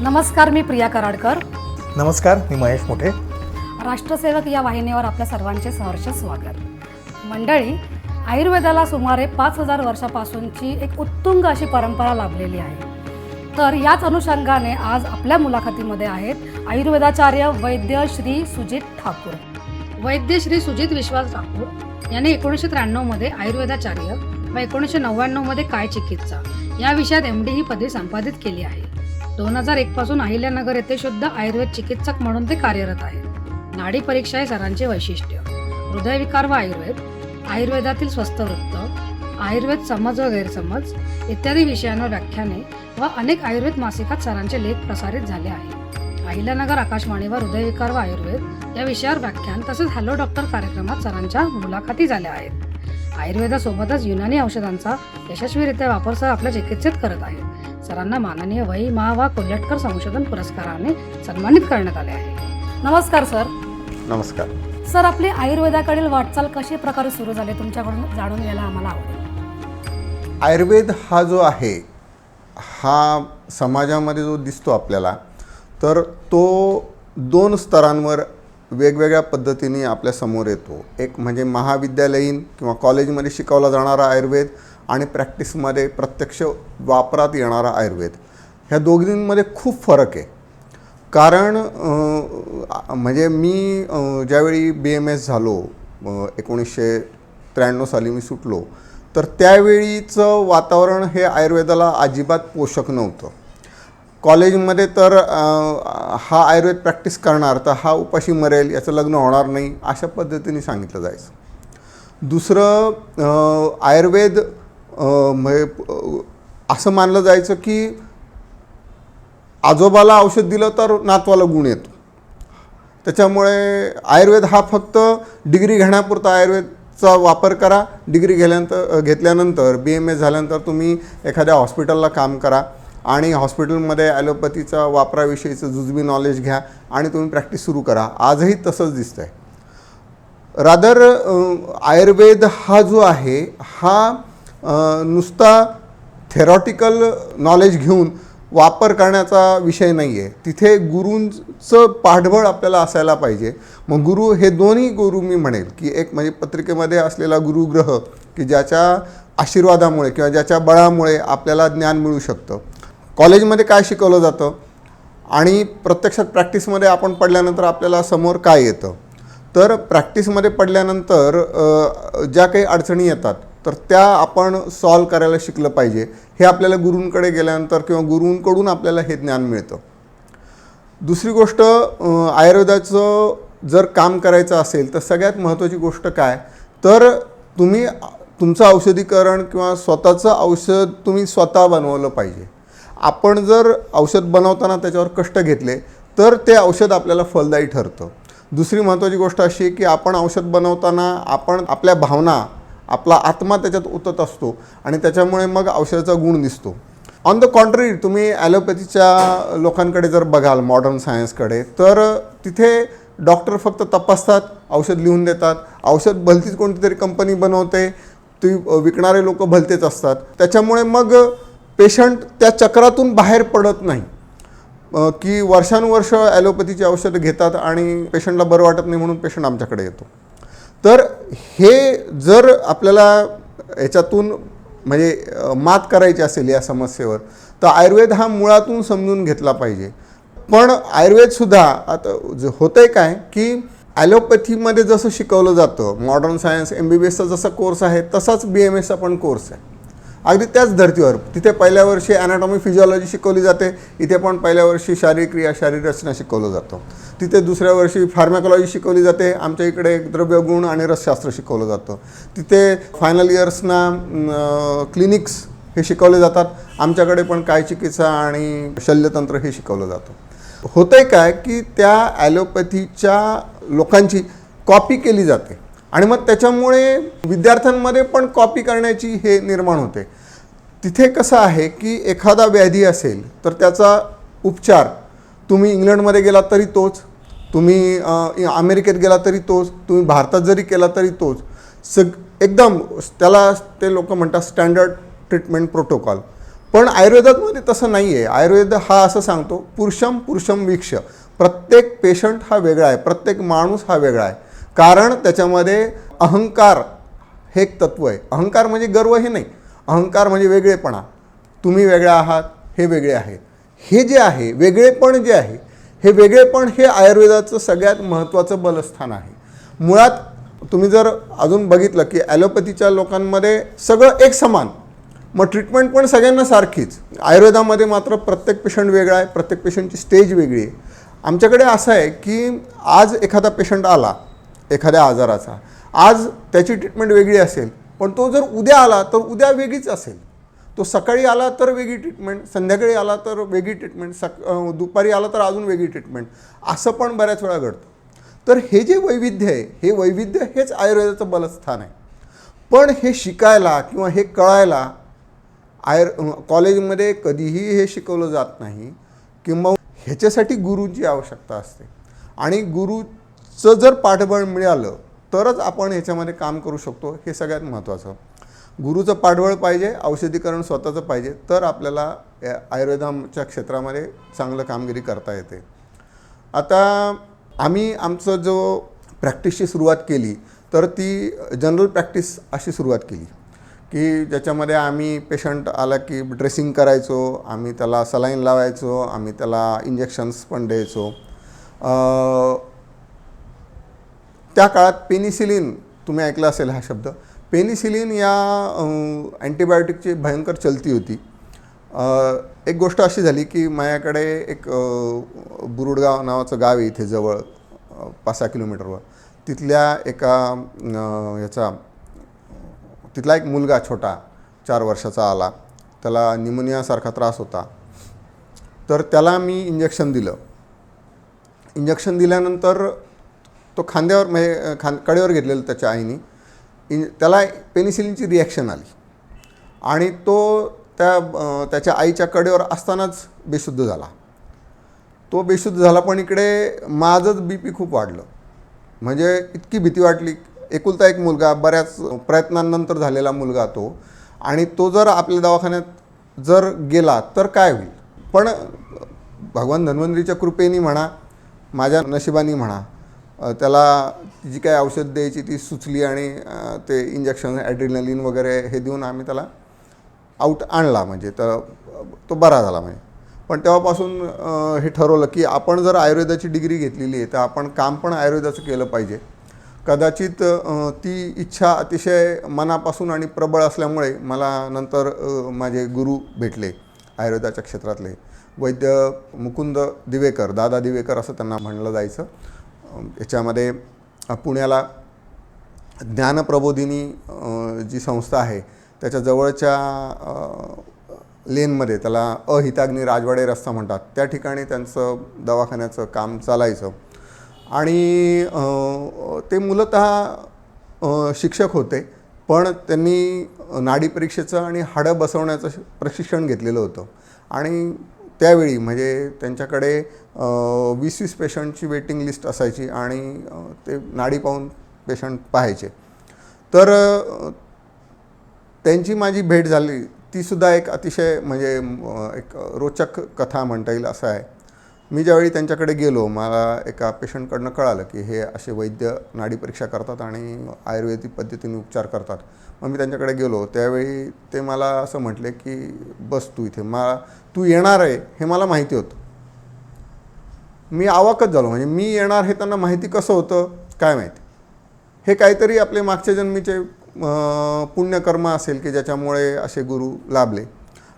नमस्कार, मी प्रिया कराडकर. नमस्कार, मी महेश मोठे. राष्ट्रसेवक या वाहिनीवर आपल्या सर्वांचे सहर्ष स्वागत. मंडळी, आयुर्वेदाला सुमारे 5000 वर्षापासूनची एक उत्तुंग अशी परंपरा लाभलेली आहे. तर याच अनुषंगाने आज आपल्या मुलाखतीमध्ये आहेत आयुर्वेदाचार्य वैद्य श्री सुजित ठाकूर. वैद्य श्री सुजित विश्वास ठाकूर यांनी 1993 मध्ये आयुर्वेदाचार्य व 1999 मध्ये काय चिकित्सा या विषयात MD ही पदवी संपादित केली आहे. 2001 पासून अहिल्यानगर येथे शुद्ध आयुर्वेद चिकित्सक म्हणून ते कार्यरत आहेत. नाडी परीक्षा हे सरांचे वैशिष्ट्य. हृदयविकार व आयुर्वेद, आयुर्वेदातील स्वस्थ वृत्त, आयुर्वेद समज व गैरसमज इत्यादी विषयांवर व्याख्याने व अनेक आयुर्वेद मासिकात सरांचे लेख प्रसारित झाले आहेत. अहिल्यानगर आकाशवाणीवर हृदयविकार व आयुर्वेद या विषयावर व्याख्यान तसेच हॅलो डॉक्टर कार्यक्रमात सरांच्या मुलाखती झाल्या आहेत. आयुर्वेदासोबतच युनानी औषधांचा यशस्वीरित्या वापर सर आपल्या चिकित्सेत करत आहेत. सरांना माननीय वही मा कोल्हटकर संशोधन पुरस्काराने सन्मानित करण्यात आले आहे. नमस्कार सर. नमस्कार सर, आपली आयुर्वेदाकडील वाटचाल कशी प्रकारे सुरू झाली तुमच्याकडून जाणून घ्यायला आम्हाला आवडेल. आयुर्वेद हा जो आहे हा समाजामध्ये जो दिसतो आपल्याला, तर तो 2 स्तरांवर वेगवेगळ्या पद्धतीने आपल्या समोर येतो. एक म्हणजे महाविद्यालयीन किंवा कॉलेजमध्ये शिकवला जाणारा आयुर्वेद आणि प्रॅक्टिसमध्ये प्रत्यक्ष वापरात येणारा आयुर्वेद. ह्या दोघींमध्ये खूप फरक आहे. कारण म्हणजे मी ज्यावेळी BMS झालो 1993 साली मी सुटलो, तर त्यावेळीचं वातावरण हे आयुर्वेदाला अजिबात पोषक नव्हतं. कॉलेजमध्ये तर हा आयुर्वेद प्रॅक्टिस करणार तर हा उपाशी मरेल, याचं लग्न होणार नाही, अशा पद्धतीने सांगितलं जायचं. दुसरं, आयुर्वेद असं मानलं जायचं की आजोबाला औषध दिलं तर नातवाला गुण येतो. त्याच्यामुळे आयुर्वेद हा फक्त डिग्री घेण्यापुरता आयुर्वेदचा वापर करा. डिग्री घेतल्यानंतर BMS झाल्यानंतर तुम्ही एखाद्या हॉस्पिटलला काम करा आणि हॉस्पिटलमध्ये ॲलोपॅथीचा वापराविषयीचं जुजबी नॉलेज घ्या आणि तुम्ही प्रॅक्टिस सुरू करा. आजही तसंच दिसतं आहे. रादर आयुर्वेद हा जो आहे हा नुसता थेरॉटिकल नॉलेज घेऊन वापर करण्याचा विषय नाही आहे. तिथे गुरूंचं पाठबळ आपल्याला असायला पाहिजे. मग गुरु हे दोन्ही गुरु मी म्हणेल की एक म्हणजे पत्रिकेमध्ये असलेला गुरुग्रह की ज्याच्या आशीर्वादामुळे किंवा ज्याच्या बळामुळे आपल्याला ज्ञान मिळू शकतं. कॉलेजमध्ये काय शिकवलं जातं आणि प्रत्यक्षात प्रॅक्टिसमध्ये आपण पडल्यानंतर आपल्याला समोर काय येतं. तर प्रॅक्टिसमध्ये पडल्यानंतर ज्या काही अडचणी येतात तर त्या आपण सॉल्व करायला शिकलं पाहिजे. हे आपल्याला गुरूंकडे गेल्यानंतर किंवा गुरूंकडून आपल्याला हे ज्ञान मिळतं. दुसरी गोष्ट, आयुर्वेदाचं जर काम करायचं असेल तर सगळ्यात महत्त्वाची गोष्ट काय, तर तुम्ही तुमचं औषधीकरण किंवा स्वतःचं औषध तुम्ही स्वतः बनवलं पाहिजे. आपण जर औषध बनवताना त्याच्यावर कष्ट घेतले तर ते औषध आपल्याला फलदायी ठरतं. दुसरी महत्त्वाची गोष्ट अशी की आपण औषध बनवताना आपण आपल्या भावना, आपला आत्मा त्याच्यात ओतत असतो आणि त्याच्यामुळे मग औषधाचा गुण दिसतो. ऑन द कॉन्ट्ररी, तुम्ही ॲलोपॅथीच्या लोकांकडे जर बघाल, मॉडर्न सायन्सकडे, तर तिथे डॉक्टर फक्त तपासतात, औषध लिहून देतात. औषध भलतीच कोणती तरी कंपनी बनवते, ती विकणारे लोक भलतेच असतात. त्याच्यामुळे मग पेशंट त्या चक्रातून बाहेर पडत नाही की वर्षानुवर्ष ॲलोपॅथीची औषधं घेतात आणि पेशंटला बरं वाटत नाही म्हणून पेशंट आमच्याकडे येतो. तर हे जर आपल्याला याच्यातून म्हणजे मात करायची असेल या समस्येवर, तर आयुर्वेद हा मुळातून समजून घेतला पाहिजे. पण आयुर्वेदसुद्धा आता होतं आहे काय की ॲलोपॅथीमध्ये जसं शिकवलं जातं, मॉडर्न सायन्स MBBSचा जसा कोर्स आहे तसाच BMSचा पण कोर्स आहे. अगदी त्याच धर्तीवर तिथे पहिल्या वर्षी ॲनाटॉमी फिजिओलॉजी शिकवली जाते, इथे पण पहिल्या वर्षी शारीरिक क्रिया शारीररचना शिकवलं जातं. तिथे दुसऱ्या वर्षी फार्मॅकॉलॉजी शिकवली जाते, आमच्या इकडे द्रव्यगुण आणि रसशास्त्र शिकवलं जातं. तिथे फायनल इयर्सना क्लिनिक्स हे शिकवले जातात. आमच्याकडे पण काय चिकित्सा आणि शल्यतंत्र हे शिकवलं जातं. होतंय काय की त्या ॲलोपॅथीच्या लोकांची कॉपी केली जाते आणि मग त्याच्यामुळे विद्यार्थ्यांमध्ये पण कॉपी करण्याची हे निर्माण होते. तिथे कसं आहे की एखादा व्याधी असेल तर त्याचा उपचार तुम्ही इंग्लंडमध्ये गेलात तरी तोच, तुम्ही अमेरिकेत गेला तरी तोच, तुम्ही भारतात जरी केला तरी तोच. एकदम त्याला ते लोक म्हणतात स्टँडर्ड ट्रीटमेंट प्रोटोकॉल. पण आयुर्वेदामध्ये तसं नाही आहे. आयुर्वेद हा असं सांगतो पुरुषम पुरुषम वीक्ष्य. प्रत्येक पेशंट हा वेगळा आहे, प्रत्येक माणूस हा वेगळा आहे. कारण त्याच्यामध्ये अहंकार हे एक तत्व आहे. अहंकार म्हणजे गर्व हे नाही, अहंकार म्हणजे वेगळेपणा. तुम्ही वेगळे आहात, हे वेगळे आहे. हे जे आहे वेगळेपण जे आहे, हे वेगळेपण हे आयुर्वेदाचं सगळ्यात महत्त्वाचं बलस्थान आहे. मुळात तुम्ही जर अजून बघितलं की ॲलोपॅथीच्या लोकांमध्ये सगळं एक समान, मग ट्रीटमेंट पण सगळ्यांना सारखीच. आयुर्वेदामध्ये मात्र प्रत्येक पेशंट वेगळा आहे, प्रत्येक पेशंटची स्टेज वेगळी आहे. आमच्याकडे असं आहे की आज एखादा पेशंट आला एखाद्या आजाराचा, आज त्याची ट्रीटमेंट वेगळी असेल, पण तो जर उद्या आला तर उद्या वेगळीच असेल. तो सकाळी आला तर वेगळी ट्रीटमेंट, संध्याकाळी आला तर वेगळी ट्रीटमेंट, दुपारी आला तर अजून वेगळी ट्रीटमेंट, असं पण बऱ्याच वेळा घडतं. तर हे जे वैविध्य आहे, हे वैविध्य हेच आयुर्वेदाचं बलस्थान आहे. पण हे शिकायला किंवा हे कळायला कॉलेजमध्ये कधीही हे शिकवलं जात नाही. किंवा ह्याच्यासाठी गुरूची आवश्यकता असते आणि गुरूचं जर पाठबळ मिळालं तरच आपण ह्याच्यामध्ये काम करू शकतो. हे सगळ्यात महत्त्वाचं. गुरूचं पाठबळ पाहिजे, औषधीकरण स्वतःचं पाहिजे, तर आपल्याला आयुर्वेदाच्या क्षेत्रामध्ये चांगलं कामगिरी करता येते. आता आम्ही आमचं जो प्रॅक्टिसची सुरुवात केली तर ती जनरल प्रॅक्टिस अशी सुरुवात केली की ज्याच्यामध्ये आम्ही पेशंट आला की ड्रेसिंग करायचो, आम्ही त्याला सलाईन लावायचो, आम्ही त्याला इंजेक्शन्स पण द्यायचो. त्या काळात पेनिसिलिन, तुम्ही ऐकलं असेल हा शब्द, पेनिसिलिन या अँटीबायोटिकची भयंकर चलती होती. एक गोष्ट अशी झाली की माझ्याकडे एक बुरुडगाव नावाचं गाव आहे इथे जवळ 5-6 किलोमीटरवर. तिथल्या एका तिथला एक मुलगा छोटा 4 वर्षाचा आला. त्याला निमोनियासारखा त्रास होता. तर त्याला मी इंजेक्शन दिलं. इंजेक्शन दिल्यानंतर तो खांद्यावर म्हणजे कडेवर घेतलेलं त्याच्या आईने, त्याला पेनिसिलिनची रिॲक्शन आली आणि तो त्याच्या आईच्या कडेवर असतानाच बेशुद्ध झाला. तो बेशुद्ध झाला, पण इकडे माझंच BP खूप वाढलं. म्हणजे इतकी भीती वाटली. एकुलता एक मुलगा, बऱ्याच प्रयत्नांनंतर झालेला मुलगा तो, आणि तो जर आपल्या दवाखान्यात जर गेला तर काय होईल. पण भगवान धन्वंतरीच्या कृपेने म्हणा, माझ्या नशिबाने म्हणा, त्याला जी काय औषध द्यायची ती सुचली आणि ते इंजेक्शन ॲड्रिनलिन वगैरे हे देऊन आम्ही त्याला आऊट आणला. म्हणजे तर तो बरा झाला. म्हणजे पण तेव्हापासून हे ठरवलं की आपण जर आयुर्वेदाची डिग्री घेतलेली आहे तर आपण काम पण आयुर्वेदाचं केलं पाहिजे. कदाचित ती इच्छा अतिशय मनापासून आणि प्रबळ असल्यामुळे मला नंतर माझे गुरु भेटले आयुर्वेदाच्या क्षेत्रातले, वैद्य मुकुंद दिवेकर, दादा दिवेकर असं त्यांना म्हणलं जायचं. याच्यामध्ये पुण्याला ज्ञानप्रबोधिनी जी संस्था आहे त्याच्या जवळच्या लेनमध्ये, त्याला अहिताग्नी राजवाडे रस्ता म्हणतात, त्या ठिकाणी त्यांचं दवाखान्याचं काम चालायचं. आणि ते मूलतः शिक्षक होते, पण त्यांनी नाडी परीक्षेचं आणि हाडं बसवण्याचं प्रशिक्षण घेतलेलं होतं. आणि त्यावेळी म्हणजे त्यांच्याकडे 20-20 पेशंटची वेटिंग लिस्ट असायची आणि ते नाडी पाहून पेशंट पाहायचे. तर त्यांची माझी भेट झाली. तीसुद्धा एक अतिशय म्हणजे एक रोचक कथा म्हणता येईल असं आहे. मी ज्यावेळी त्यांच्याकडे गेलो, मला एका पेशंटकडनं कळालं की हे असे वैद्य नाडी परीक्षा करतात आणि आयुर्वेदिक पद्धतीने उपचार करतात. मग मी त्यांच्याकडे गेलो, त्यावेळी ते मला असं म्हटले की बस तू इथे, तू येणार आहे हे मला माहिती होतं. मी अवाकच झालो. म्हणजे मी येणार हे त्यांना माहिती कसं होतं काय माहिती. हे काहीतरी आपले मागच्या जन्मीचे पुण्यकर्म असेल की ज्याच्यामुळे असे गुरु लाभले.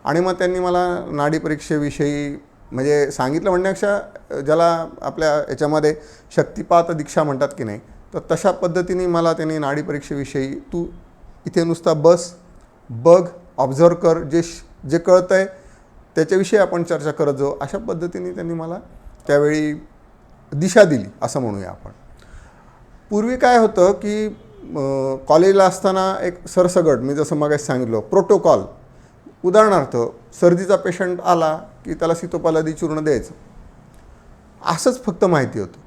आणि मग त्यांनी मला नाडी परीक्षेविषयी म्हणजे सांगितलं म्हणण्यापेक्षा ज्याला आपल्या याच्यामध्ये शक्तिपात दीक्षा म्हणतात की नाही, तर तशा पद्धतीने मला त्यांनी नाडी परीक्षेविषयी, तू इथे नुसता बस, बघ ऑब्झर्व कर, जे कळतं आहे त्याच्याविषयी आपण चर्चा करत जाऊ. अशा पद्धतीने त्यांनी मला त्यावेळी दिशा दिली असं म्हणूया आपण. पूर्वी काय होतं की कॉलेजला असताना एक सरसगट, मी जसं मगाशी सांगितलं, प्रोटोकॉल. उदाहरणार्थ सर्दीचा पेशंट आला की त्याला सीतोपलादी चूर्ण द्यायचं, असंच फक्त माहिती होतं,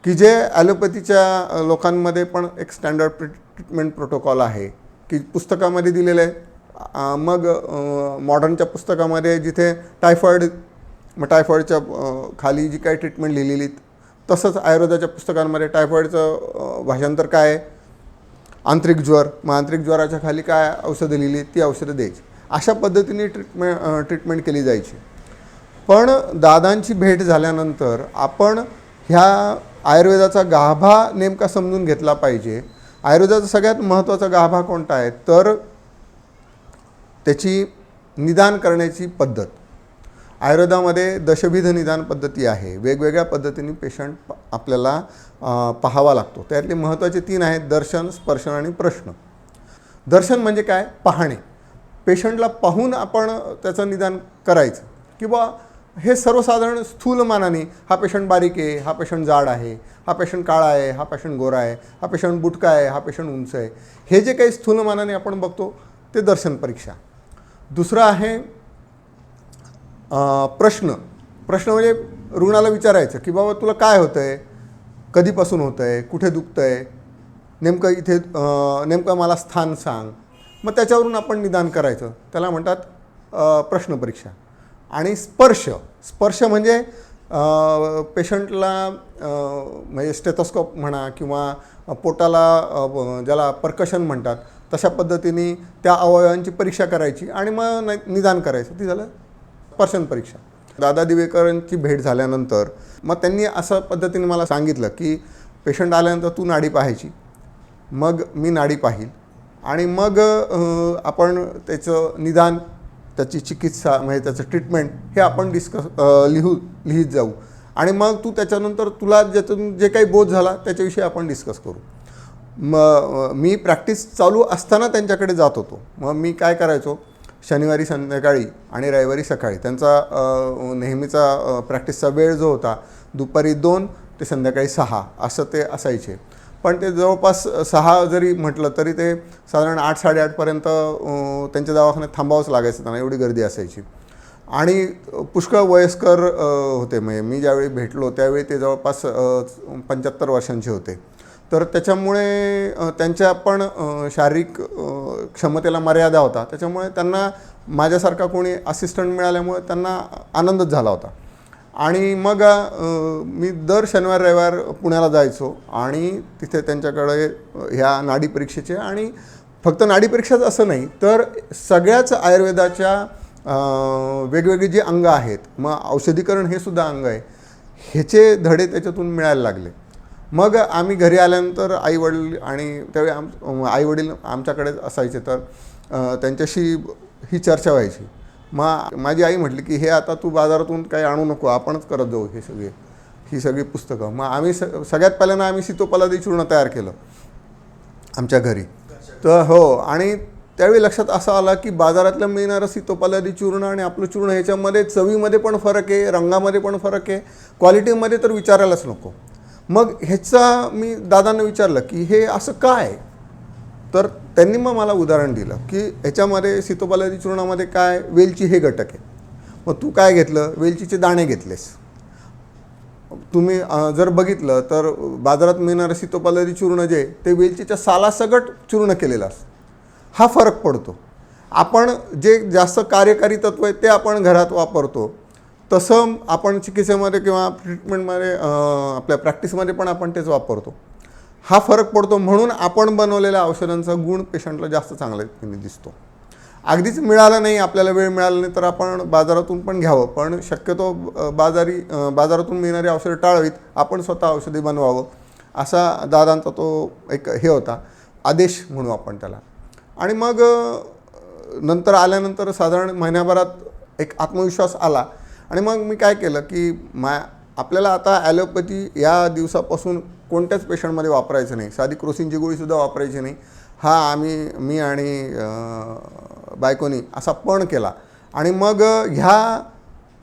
की जे ॲलोपॅथीच्या लोकांमध्ये पण एक स्टँडर्ड ट्रीटमेंट प्रोटोकॉल आहे की पुस्तकामध्ये दिलेलं आहे. मग मॉडर्नच्या पुस्तकामध्ये जिथे टायफॉईड, मग टायफॉईडच्या खाली जी काही ट्रीटमेंट लिहिलेली, तसंच आयुर्वेदाच्या पुस्तकांमध्ये टायफॉईडचं भाषांतर काय आहे, आंतरिक ज्वर, मग आंतरिक ज्वराच्या खाली काय औषधं लिहिली ती औषधं द्यायची. अशा पद्धतीने ट्रीटमेंट केली जायची. पण दादांची भेट झाल्यानंतर आपण ह्या आयुर्वेदाचा गाभा नेमका समजून घेतला पाहिजे. आयुर्वेदाचा सगळ्यात महत्त्वाचा गाभा कोणता आहे तर त्याची निदान करण्याची पद्धत. आयुर्वेदामध्ये दशविध निदान पद्धती आहे. वेगवेगळ्या पद्धतीने पेशंट आपल्याला पाहावा लागतो. त्यातले महत्त्वाचे 3 आहेत: दर्शन, स्पर्शन आणि प्रश्न. दर्शन म्हणजे काय? पाहणे. पेशंटला पाहून आपण त्याचं निदान करायचं, किंवा हे सर्वसाधारण स्थूलमानाने हा पेशंट बारीक आहे, हा पेशंट जाड आहे, हा पेशंट काळा आहे, हा पेशंट गोरा आहे, हा पेशंट बुटका आहे, हा पेशंट उंच आहे, हे जे काही स्थूलमानाने आपण बघतो ते दर्शन परीक्षा. दुसरं आहे प्रश्न. प्रश्न म्हणजे रुग्णाला विचारायचं की बाबा तुला काय होतं आहे, कधीपासून होतं आहे, कुठे दुखतं आहे, नेमकं मला स्थान सांग. मग त्याच्यावरून आपण निदान करायचं, त्याला म्हणतात प्रश्न परीक्षा. आणि स्पर्श म्हणजे पेशंटला म्हणजे स्टेथोस्कोप म्हणा किंवा पोटाला ज्याला पर्कशन म्हणतात तशा पद्धतीने त्या अवयवांची परीक्षा करायची आणि मग निदान करायचं. ती झालं स्पर्शन परीक्षा. दादा दिवेकरांची भेट झाल्यानंतर मग त्यांनी असं पद्धतीने मला सांगितलं की पेशंट आल्यानंतर तू नाडी पाहायची, मग मी नाडी पाहील आणि मग आपण त्याचं निदान, त्याची चिकित्सा म्हणजे त्याचं ट्रीटमेंट हे आपण लिहित जाऊ आणि मग तू त्याच्यानंतर तुला ज्यातून जे काही बोध झाला त्याच्याविषयी आपण डिस्कस करू. मी प्रॅक्टिस चालू असताना त्यांच्याकडे जात होतो. मग मी काय करायचो, शनिवारी संध्याकाळी आणि रविवारी सकाळी त्यांचा नेहमीचा प्रॅक्टिसचा वेळ जो होता दुपारी 2 ते संध्याकाळी 6 असं ते असायचे. पण ते जवळपास 6 जरी म्हटलं तरी ते साधारण 8-8:30पर्यंत त्यांच्या दवाखान्यात थांबावंच लागायचं, त्यांना एवढी गर्दी असायची. आणि पुष्कळ वयस्कर होते. म्हणजे मी ज्यावेळी भेटलो त्यावेळी ते जवळपास 75 वर्षांचे होते. तर त्याच्यामुळे त्यांच्या पण शारीरिक क्षमतेला मर्यादा होता. त्याच्यामुळे त्यांना माझ्यासारखा कोणी असिस्टंट मिळाल्यामुळे त्यांना आनंदच झाला होता. आणि मग मी दर शनिवार रविवार पुण्याला जायचो आणि तिथे त्यांच्याकडे ह्या नाडी परीक्षेचे, आणि फक्त नाडी परीक्षाच असं नाही तर सगळ्याच आयुर्वेदाच्या वेगवेगळी जी अंग आहेत, मग औषधीकरण हे सुद्धा अंग आहे, ह्याचे धडे त्याच्यातून मिळायला लागले. मग आम्ही घरी आल्यानंतर आईवडील आणि त्यावेळी आईवडील आमच्याकडे असायचे तर त्यांच्याशी ही चर्चा व्हायची. मग माझी आई म्हटली की हे आता तू बाजारातून काही आणू नको, आपणच करत जाऊ ही सगळी पुस्तकं. मग आम्ही सगळ्यात पहिल्यांदा आम्ही सीतोपलादी चूर्ण तयार केलं आमच्या घरी. तर हो, आणि त्यावेळी लक्षात असं आलं की बाजारातलं मिळणारं सीतोपलादी चूर्ण आणि आपलं चूर्ण ह्याच्यामध्ये चवीमध्ये पण फरक आहे, रंगामध्ये पण फरक आहे, क्वालिटीमध्ये तर विचारायलाच नको. मग ह्याचा मी दादांना विचारलं की हे असं काय, तर त्यांनी मग मला उदाहरण दिलं की ह्याच्यामध्ये सीतोपलादी चूर्णामध्ये काय, वेलची हे घटक आहे. मग तू काय घेतलं, वेलचीचे दाणे घेतलेस. तुम्ही जर बघितलं तर बाजारात मिळणारं सीतोपलादी चूर्ण जे ते वेलचीच्या सालासकट चूर्ण केलेलं असतं. हा फरक पडतो. आपण जे जास्त कार्यकारी तत्व आहे ते आपण घरात वापरतो, तसं आपण चिकित्सेमध्ये किंवा ट्रीटमेंटमध्ये आपल्या प्रॅक्टिसमध्ये पण आपण तेच वापरतो. हा फरक पडतो. म्हणून आपण बनवलेल्या औषधांचा गुण पेशंटला जास्त चांगल्यापणे दिसतो. अगदीच मिळालं नाही, आपल्याला वेळ मिळाला नाही तर आपण बाजारातून पण घ्यावं, पण शक्यतो बाजारातून मिळणारी औषधं टाळावीत, आपण स्वतः औषधे बनवावं, असा दादांचा तो एक हे होता, आदेश म्हणू आपण त्याला. आणि मग नंतर आल्यानंतर साधारण महिन्याभरात एक आत्मविश्वास आला. आणि मग मी काय केलं की आपल्याला आता ॲलोपॅथी या दिवसापासून कोणत्याच पेशंटमध्ये वापरायचं नाही, साधी क्रोसिनची गोळीसुद्धा वापरायची नाही. हा मी आणि बायकोनी असा पण केला आणि मग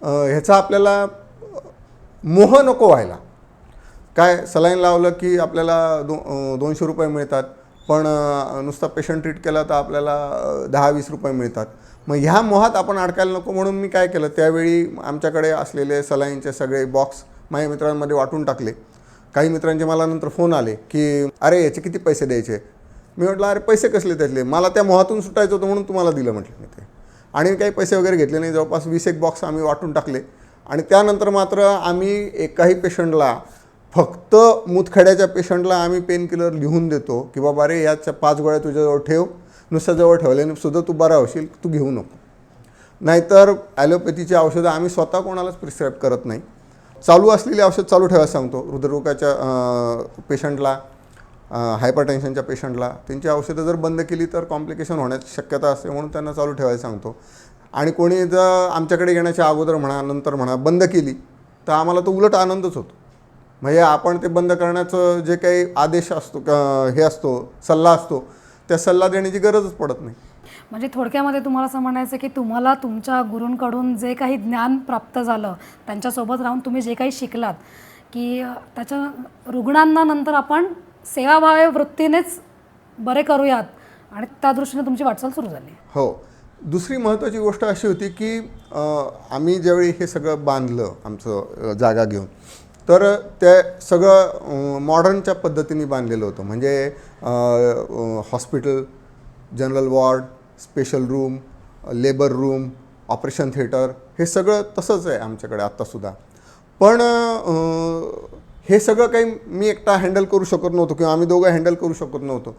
ह्याचा आपल्याला मोह नको व्हायला. काय सलाईन लावलं की आपल्याला 200 रुपये मिळतात, पण नुसता पेशंट ट्रीट केला तर आपल्याला 10-20 रुपये मिळतात. मग ह्या मोहात आपण अडकायला नको म्हणून मी काय केलं, त्यावेळी आमच्याकडे असलेले सलाईनचे सगळे बॉक्स माझ्या मित्रांमध्ये वाटून टाकले. काही मित्रांचे मला नंतर फोन आले की अरे याचे किती पैसे द्यायचे. मी म्हटलं अरे पैसे कसले त्यातले, मला त्या मोहातून सुटायचं होतं म्हणून तुम्हाला दिलं म्हटलं मी ते. आणि काही पैसे वगैरे घेतले नाही. जवळपास 20 बॉक्स आम्ही वाटून टाकले. आणि त्यानंतर मात्र आम्ही एकाही पेशंटला, फक्त मुतखड्याच्या पेशंटला आम्ही पेनकिलर लिहून देतो की बाबा अरे याच्या 5 गोळ्या तुझ्याजवळ ठेव, नुसत्या जवळ ठेवल्याने सुद्धा तू बरा होशील, तू घेऊ नको. नाहीतर ॲलोपॅथीची औषधं आम्ही स्वतः कोणालाच प्रिस्क्राईब करत नाही. चालू असलेली औषध चालू ठेवायला सांगतो. हृदयरोगाच्या पेशंटला, हायपरटेन्शनच्या पेशंटला त्यांची औषधं जर बंद केली तर कॉम्प्लिकेशन होण्याची शक्यता असते, म्हणून त्यांना चालू ठेवायला सांगतो. आणि कोणी जर आमच्याकडे येण्याच्या अगोदर म्हणा नंतर म्हणा बंद केली तर आम्हाला तो उलट आनंदच होतो. म्हणजे आपण ते बंद करण्याचं जे काही आदेश असतो, हे असतो, सल्ला असतो, त्या सल्ला देण्याची गरजच पडत नाही. म्हणजे थोडक्यामध्ये तुम्हाला असं म्हणायचं की तुम्हाला तुमच्या गुरूंकडून जे काही ज्ञान प्राप्त झालं, त्यांच्यासोबत राहून तुम्ही जे काही शिकलात की त्याच्या रुग्णांना नंतर आपण सेवाभावी वृत्तीनेच बरे करूयात, आणि त्या दृष्टीने तुमची वाटचाल सुरू झाली. हो. दुसरी महत्त्वाची गोष्ट अशी होती की आम्ही ज्यावेळी हे सगळं बांधलं आमचं जागा घेऊन, तर ते सगळं मॉडर्नच्या पद्धतीने बांधलेलं होतं. म्हणजे hospital, general ward, special room, labour room, operation theatre, हे सगळं तसंच आहे आमच्याकडे आत्तासुद्धा. पण हे सगळं काही मी एकटा हँडल करू शकत नव्हतो किंवा आम्ही दोघं हँडल करू शकत नव्हतो.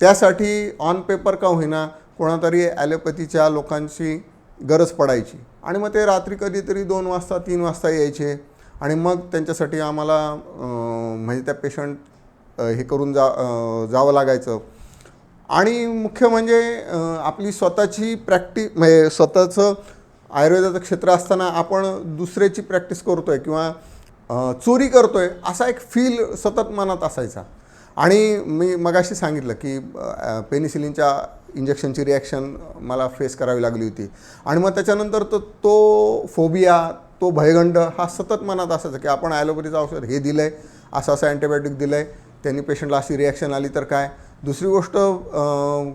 त्यासाठी ऑन पेपर का होईना कोणातरी ॲलोपॅथीच्या लोकांची गरज पडायची. आणि मग ते रात्री कधीतरी 2 वाजता 3 वाजता यायचे आणि मग त्यांच्यासाठी आम्हाला म्हणजे त्या पेशंट हे करून जावं लागायचं. आणि मुख्य म्हणजे आपली स्वतःची म्हणजे स्वतःचं आयुर्वेदाचं क्षेत्र असताना आपण दुसऱ्याची प्रॅक्टिस करतो आहे किंवा चोरी करतो आहे असा एक फील सतत मनात असायचा. आणि मी मगाशी सांगितलं की पेनिसिलिनच्या इंजेक्शनची रिॲक्शन मला फेस करावी लागली होती. आणि मग त्याच्यानंतर तो फोबिया, तो भयगंड हा सतत मनात असायचा की आपण ॲलोपॅथीचं औषध हे दिलं आहे, असं अँटीबायोटिक दिलं आहे, त्यांनी पेशंटला अशी रिॲक्शन आली तर काय. दुसरी गोष्ट,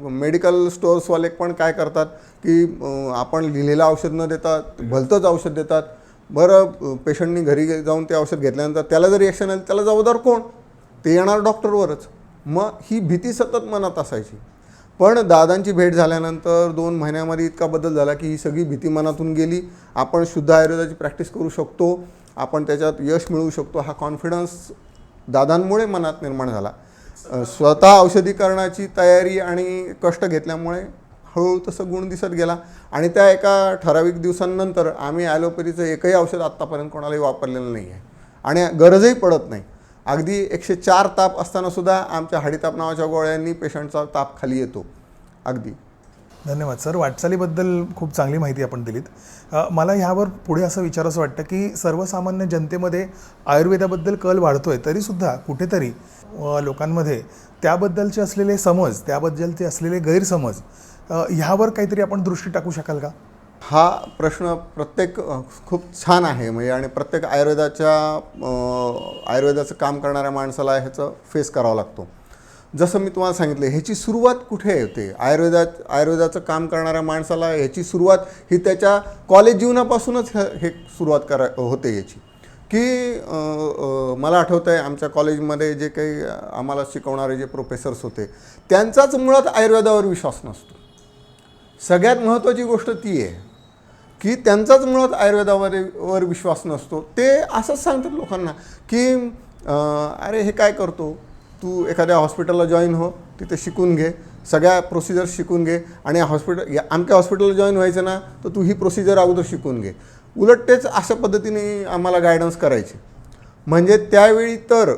मेडिकल स्टोअर्सवाले पण काय करतात की आपण लिहिलेलं औषध न देता भलतंच औषध देतात. बरं, पेशंटनी घरी जाऊन ते औषध घेतल्यानंतर त्याला जर रिॲक्शन आली त्याला जबाबदार कोण, ते येणार डॉक्टरवरच. मग ही भीती सतत मनात असायची. पण दादांची भेट झाल्यानंतर 2 महिन्यामध्ये इतका बदल झाला की ही सगळी भीती मनातून गेली. आपण शुद्ध आयुर्वेदाची प्रॅक्टिस करू शकतो, आपण त्याच्यात यश मिळवू शकतो, हा कॉन्फिडन्स दादांमुळे मनात निर्माण झाला. स्वतः औषधीकरणाची तयारी आणि कष्ट घेतल्यामुळे हळूहळू तसं गुण दिसत गेला. आणि त्या एका ठराविक दिवसांनंतर आम्ही ॲलोपॅथीचं एकही औषध आत्तापर्यंत कोणालाही वापरलेलं नाही आहे आणि गरजही पडत नाही. अगदी 104 ताप असतानासुद्धा आमच्या हाडीताप नावाच्या गोळ्यांनी पेशंटचा ताप खाली येतो. अगदी. धन्यवाद सर. वाटचालीबद्दल खूप चांगली माहिती आपण दिलीत. मला ह्यावर पुढे असं विचारावंसं वाटतं की सर्वसामान्य जनतेमध्ये आयुर्वेदाबद्दल कल वाढतो आहे, तरीसुद्धा कुठेतरी लोकांमध्ये त्याबद्दलचे असलेले समज, त्याबद्दलचे असलेले गैरसमज, ह्यावर काहीतरी आपण दृष्टी टाकू शकाल का? हा प्रश्न खूप छान आहे. म्हणजे आणि प्रत्येक आयुर्वेदाचं काम करणाऱ्या माणसाला ह्याचं फेस करावं लागतो. जसं मी तुम्हाला सांगितलं, ह्याची सुरुवात कुठे होते? आयुर्वेदाचं काम करणाऱ्या माणसाला ह्याची सुरुवात ही त्याच्या कॉलेज जीवनापासूनच हे सुरुवात होते याची. की मला आठवतं आहे आमच्या कॉलेजमध्ये जे काही आम्हाला शिकवणारे जे प्रोफेसर्स होते त्यांचाच मुळात आयुर्वेदावर विश्वास नसतो. सगळ्यात महत्त्वाची गोष्ट ती आहे की त्यांचाच मुळात आयुर्वेदावर विश्वास नसतो. ते असंच सांगतात लोकांना की अरे हे काय करतो तू, एखाद्या हॉस्पिटलला जॉईन हो, तिथे शिकून घे, सगळ्या प्रोसिजर्स शिकून घे, आणि आमच्या हॉस्पिटलला जॉईन व्हायचं ना तर तू ही प्रोसिजर अगोदर शिकून घे. उलट तेच अशा पद्धतीने आम्हाला गायडन्स करायचे. म्हणजे त्यावेळी तर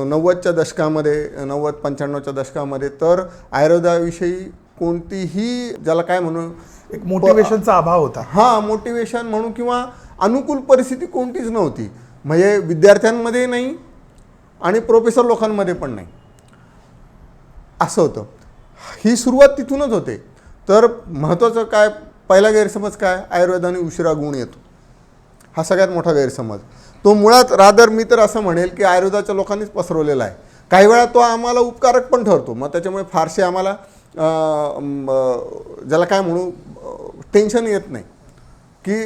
90च्या दशकामध्ये, 90-95च्या दशकामध्ये तर आयुर्वेदाविषयी कोणतीही, ज्याला काय म्हणू, एक मोटिवेशनचा अभाव होता. हां, मोटिवेशन म्हणू किंवा अनुकूल परिस्थिती कोणतीच नव्हती. म्हणजे विद्यार्थ्यांमध्ये नाही आणि प्रोफेसर लोकांमध्ये पण नाही, असं होतं. ही सुरुवात तिथूनच होते. तर महत्त्वाचं काय, पहिला गैरसमज काय, आयुर्वेदाने उशिरा गुण येतो, हा सगळ्यात मोठा गैरसमज. तो मुळात रादर मी तर असं म्हणेल की आयुर्वेदाच्या लोकांनीच पसरवलेला आहे. काही वेळा तो आम्हाला उपकारक पण ठरतो. मग त्याच्यामुळे फारसे आम्हाला ज्याला काय म्हणू टेन्शन येत नाही की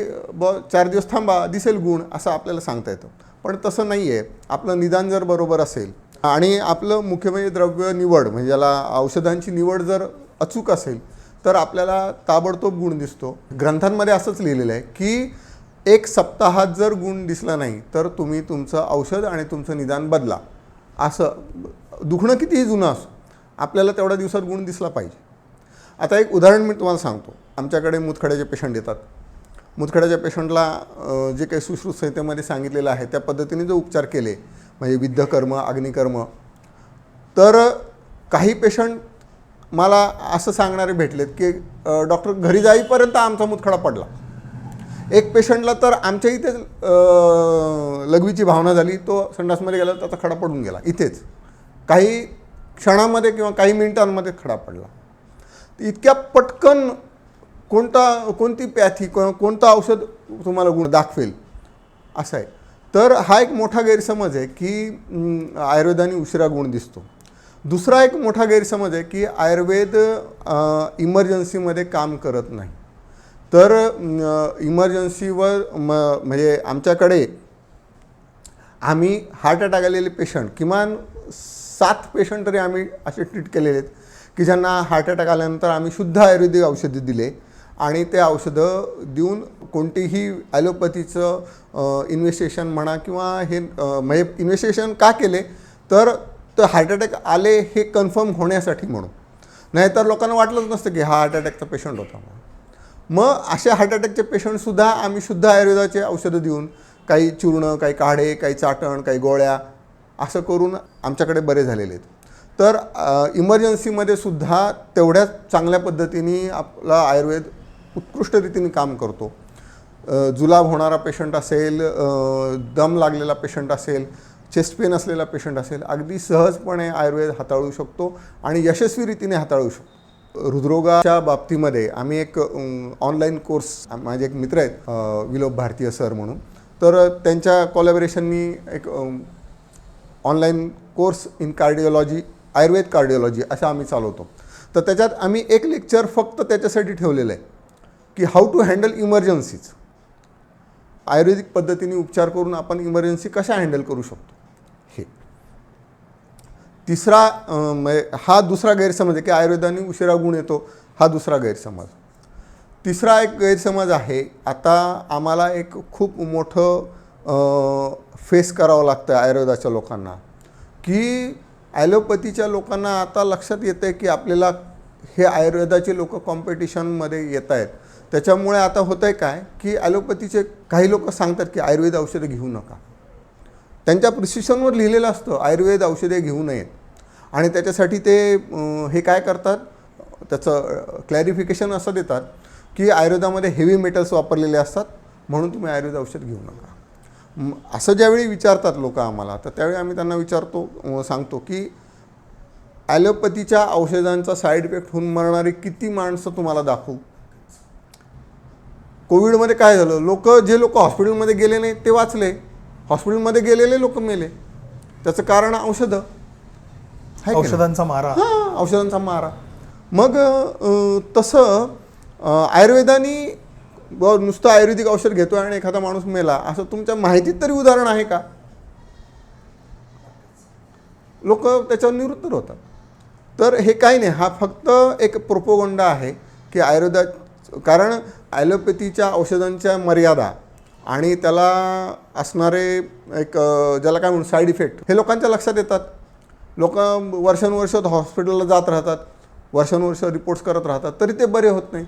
4 दिवस थांबा दिसेल गुण, असं आपल्याला सांगता येतं. पण तसं नाही आहे. आपलं निदान जर बरोबर असेल आणि आपलं मुख्य म्हणजे द्रव्य निवड, म्हणजे ज्याला औषधांची निवड जर अचूक असेल तर आपल्याला ताबडतोब गुण दिसतो. ग्रंथांमध्ये असंच लिहिलेलं आहे की 1 सप्ताहात जर गुण दिसला नाही तर तुम्ही तुमचं औषध आणि तुमचं निदान बदला. असं दुखणं कितीही जुनं असो, आपल्याला तेवढ्या दिवसात गुण दिसला पाहिजे. आता एक उदाहरण मी तुम्हाला सांगतो. आमच्याकडे मुतखड्याचे पेशंट येतात. मुतखड्याच्या पेशंटला जे काही सुश्रुत संहितेमध्ये सांगितलेलं आहे त्या पद्धतीने जर उपचार केले, म्हणजे विद्धकर्म, अग्निकर्म, तर काही पेशंट मला असं सांगणारे भेटलेत की डॉक्टर घरी जाईपर्यंत आमचा मुतखडा पडला. एक पेशंटला तर आमच्या इथेच लघवीची भावना झाली, तो संडासमध्ये गेला, त्याचा खडा पडून गेला इथेच, काही क्षणामध्ये किंवा काही मिनिटांमध्ये खडा पडला. इतक्या पटकन कोणती पॅथी कोणतं औषध तुम्हाला गुण दाखवेल असं आहे. तर हा एक मोठा गैरसमज आहे की आयुर्वेदाने उशिरा गुण दिसतो. दुसरा एक मोठा गैरसमज आहे की आयुर्वेद इमर्जन्सीमध्ये काम करत नाही. तर इमर्जन्सीवर म्हणजे आमच्याकडे आम्ही हार्ट अटॅक आलेले पेशंट किमान 7 पेशंट तरी आम्ही असे ट्रीट केलेले आहेत की ज्यांना हार्ट अटॅक आल्यानंतर आम्ही शुद्ध आयुर्वेदिक औषधे दिले आणि ते औषधं देऊन कोणतीही ॲलोपॅथीचं इन्व्हेस्टिगेशन म्हणा किंवा हे म्हणजे इन्व्हेस्टिगेशन का केले तर हार्ट अटॅक आले हे कन्फर्म होण्यासाठी म्हणून, नाहीतर लोकांना वाटलंच नसतं की हा हार्ट अटॅकचा पेशंट होता. मग अशा हार्ट अटॅकचे पेशंटसुद्धा आम्ही शुद्ध आयुर्वेदाचे औषधं देऊन, काही चूर्ण, काही काढे, काही चाटण, काही गोळ्या असं करून आमच्याकडे बरे झालेले आहेत. तर इमर्जन्सीमध्ये सुद्धा तेवढ्याच चांगल्या पद्धतीने आपला आयुर्वेद उत्कृष्ट रीतीने काम करतो. जुलाब होणारा पेशंट असेल, दम लागलेला पेशंट असेल, चेस्ट पेन असलेला पेशंट असेल, अगदी सहजपणे आयुर्वेद हाताळू शकतो आणि यशस्वी रीतीने हाताळू शकतो. हृदरोगाच्या बाबतीमध्ये आम्ही एक ऑनलाईन कोर्स, माझे एक मित्र आहेत विलोप भारतीय सर म्हणून, तर त्यांच्या कोलॅबोरेशननी एक online course in cardiology, Ayurveda cardiology असं आम्ही चालवतो. तर त्याच्यात आम्ही एक लेक्चर फक्त त्याच्यासाठी ठेवलेलं आहे की हाऊ टू हँडल इमर्जन्सीज. आयुर्वेदिक पद्धतीने उपचार करून आपण इमर्जन्सी कशा हँडल करू शकतो हे. तिसरा हा दुसरा गैरसमज आहे की आयुर्वेदाने उशिरा गुण येतो, हा दुसरा गैरसमज. तिसरा एक गैरसमज आहे, आता आम्हाला एक खूप मोठं फेस करावं लागतं आयुर्वेदाच्या लोकांना की ॲलोपॅथीच्या लोकांना आता लक्षात येतं आहे की आपल्याला हे आयुर्वेदाचे लोक कॉम्पिटिशनमध्ये येत आहेत. त्याच्यामुळे आता होतं आहे काय की ॲलोपॅथीचे काही लोक सांगतात की आयुर्वेद औषधं घेऊ नका. त्यांच्या प्रिस्क्रिप्शनवर लिहिलेलं असतं आयुर्वेद औषधे घेऊ नयेत आणि त्याच्यासाठी ते हे काय करतात, त्याचं क्लॅरिफिकेशन असं देतात की आयुर्वेदामध्ये हेवी मेटल्स वापरलेले असतात म्हणून तुम्ही आयुर्वेद औषध घेऊ नका. असं ज्यावेळी विचारतात लोक आम्हाला, तर त्यावेळी आम्ही त्यांना सांगतो की ॲलोपॅथीच्या औषधांचा साईड इफेक्ट होऊन मरणारी किती माणसं तुम्हाला दाखवू. कोविडमध्ये काय झालं, जे लोक हॉस्पिटलमध्ये गेले नाही ते वाचले, हॉस्पिटलमध्ये गेलेले लोक मेले. त्याचं कारण औषधं, औषधांचा मारा. हां, औषधांचा मारा. मग तसं आयुर्वेदाने नुसतं आयुर्वेदिक औषध घेतो आणि एखादा माणूस मेला असं तुमच्या माहितीत तरी उदाहरण आहे का? लोक त्याच्यावर निवृत्त होतात. तर हे काही नाही, हा फक्त एक प्रोपोगंडा आहे की कारण ॲलोपॅथीच्या औषधांच्या मर्यादा आणि त्याला असणारे एक ज्याला काय म्हणून साईड इफेक्ट हे लोकांच्या लक्षात येतात. लोक वर्षानुवर्ष हॉस्पिटलला जात राहतात, वर्षानुवर्ष रिपोर्ट्स करत राहतात, तरी ते बरे होत नाही.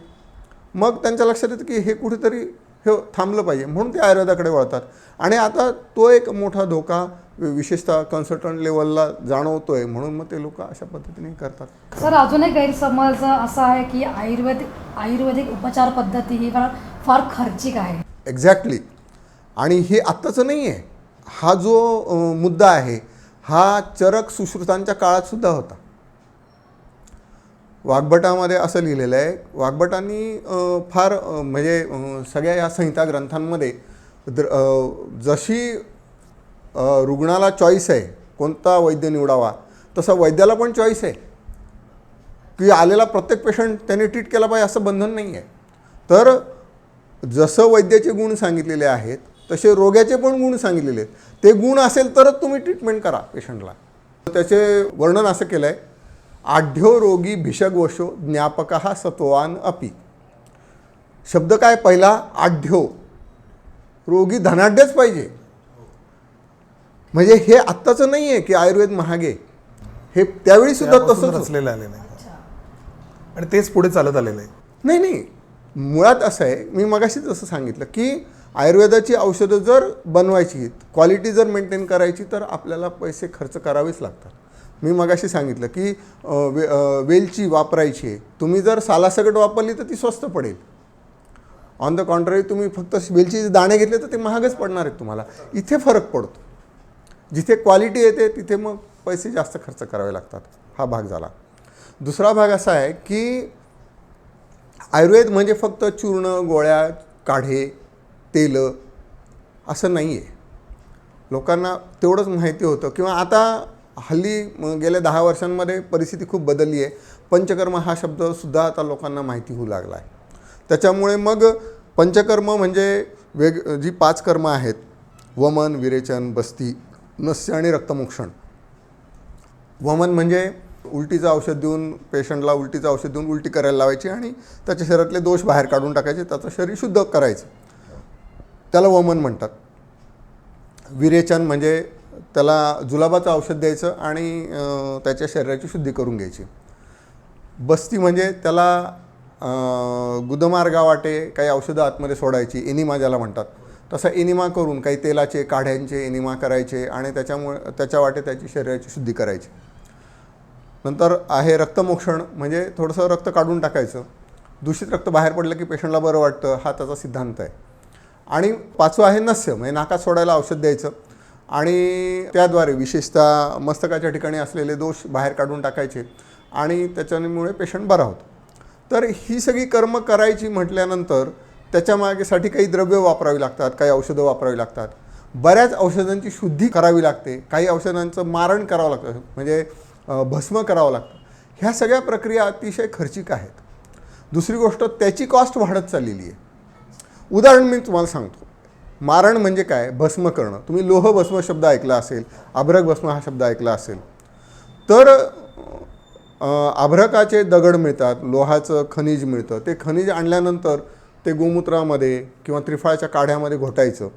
मग त्यांच्या लक्षात येतं की हे कुठेतरी हे थांबलं पाहिजे म्हणून ते आयुर्वेदाकडे वळतात. आणि आता तो एक मोठा धोका विशेषतः कन्सल्टंट लेवलला जाणवतो आहे म्हणून मग ते लोक अशा पद्धतीने करतात. सर, अजून एक गैरसमज असा आहे की आयुर्वेदिक उपचार पद्धती ही फार खर्चिक आहे. एक्झॅक्टली. आणि हे आत्ताचं नाही आहे. हा जो मुद्दा आहे हा चरक सुश्रुतांच्या काळात सुद्धा होता. वाग्भटामध्ये असं लिहिलेलं आहे, वाग्भटांनी फार सगळ्या या संहिता ग्रंथांमध्ये जशी रुग्णाला चॉईस आहे कोणता वैद्य निवडावा, तसा वैद्याला पण चॉईस आहे की आलेला प्रत्येक पेशंट त्याने ट्रीट केला पाहिजे असं बंधन नाही आहे. तर जसं वैद्याचे गुण सांगितलेले आहेत तसे रोग्याचे पण गुण सांगितलेले आहेत. ते गुण असेल तरच तुम्ही ट्रीटमेंट करा पेशंटला. त्याचे वर्णन असं केलं आहे, आढ्यो रोगी भिषग्वशो ज्ञापकः सत्वान अपि. शब्द काय पहिला, आढ्यो, रोगी धनाढ्यच पाहिजे. म्हणजे हे आत्ताचं नाही आहे की आयुर्वेद महागे, हे त्यावेळी सुद्धा तसंच रचलेलं आलेलं आहे आणि तेच पुढे चालत आलेलं आहे. नाही नाही, मुळात असं आहे, मी मगाशी जसं सांगितलं की आयुर्वेदाची औषधं जर बनवायची, क्वालिटी जर मेंटेन करायची, तर आपल्याला पैसे खर्च करावेच लागतात. मी मगाशी सांगितलं की वेलची वापरायची आहे, तुम्ही जर सालासकट वापरली तर ती स्वस्त पडेल. ऑन द कॉन्ट्ररी तुम्ही फक्त वेलचीचे दाणे घेतले तर ते महागच पडणार आहेत तुम्हाला. इथे फरक पडतो. जिथे क्वालिटी येते तिथे मग पैसे जास्त खर्च करावे लागतात. हा भाग झाला. दुसरा भाग असा आहे की आयुर्वेद म्हणजे फक्त चूर्ण, गोळ्या, काढे, तेल असं नाही आहे. लोकांना तेवढंच माहिती होतं, किंवा आता हल्ली गेल्या 10 वर्षांमध्ये परिस्थिती खूप बदलली आहे. पंचकर्म हा शब्दसुद्धा आता लोकांना माहिती होऊ लागला आहे. त्याच्यामुळे मग पंचकर्म म्हणजे जी 5 कर्म आहेत, वमन, विरेचन, बस्ती, नस्य आणि रक्तमोक्षण. वमन म्हणजे उलटीचं औषध देऊन, पेशंटला उलटीचं औषध देऊन उलटी करायला लावायची आणि त्याच्या शरीरातले दोष बाहेर काढून टाकायचे, त्याचं शरीर शुद्ध करायचं, त्याला वमन म्हणतात. विरेचन म्हणजे त्याला जुलाबाचं औषध द्यायचं आणि त्याच्या शरीराची शुद्धी करून घ्यायची. बस्ती म्हणजे त्याला गुदमार्गावाटे काही औषधं आतमध्ये सोडायची, एनिमा ज्याला म्हणतात, तसा एनिमा करून काही तेलाचे, काढ्यांचे एनिमा करायचे आणि त्याच्यामुळे त्याच्या वाटे त्याची शरीराची शुद्धी करायची. नंतर आहे रक्तमोक्षण, म्हणजे थोडंसं रक्त काढून टाकायचं, दूषित रक्त बाहेर पडलं की पेशंटला बरं वाटतं, हा त्याचा सिद्धांत आहे. आणि 5वं आहे नस्य, म्हणजे नाकात सोडायला औषध द्यायचं आणि त्याद्वारे विशेषतः मस्तकाच्या ठिकाणी असलेले दोष बाहेर काढून टाकायचे आणि त्याच्यामुळे पेशंट बरा होतो. तर ही सगळी कर्म करायची म्हटल्यानंतर त्याच्या मागेसाठी काही द्रव्य वापरावी लागतात, काही औषधं वापरावी लागतात, बऱ्याच औषधांची शुद्धी करावी लागते, काही औषधांचं मारण करावं लागतं, म्हणजे भस्म करावं लागतं. ह्या सगळ्या प्रक्रिया अतिशय खर्चिक आहेत. दुसरी गोष्ट, त्याची कॉस्ट वाढत चाललेली आहे. उदाहरण मी तुम्हाला सांगतो. मारण म्हणजे काय, भस्म करणं. तुम्ही लोह भस्म शब्द ऐकला असेल, अभ्रक भस्म हा शब्द ऐकला असेल. तर अभ्रकाचे दगड मिळतात, लोहाचं खनिज मिळतं. ते खनिज आणल्यानंतर ते गोमूत्रामध्ये किंवा त्रिफळाच्या काढ्यामध्ये घोटायचं.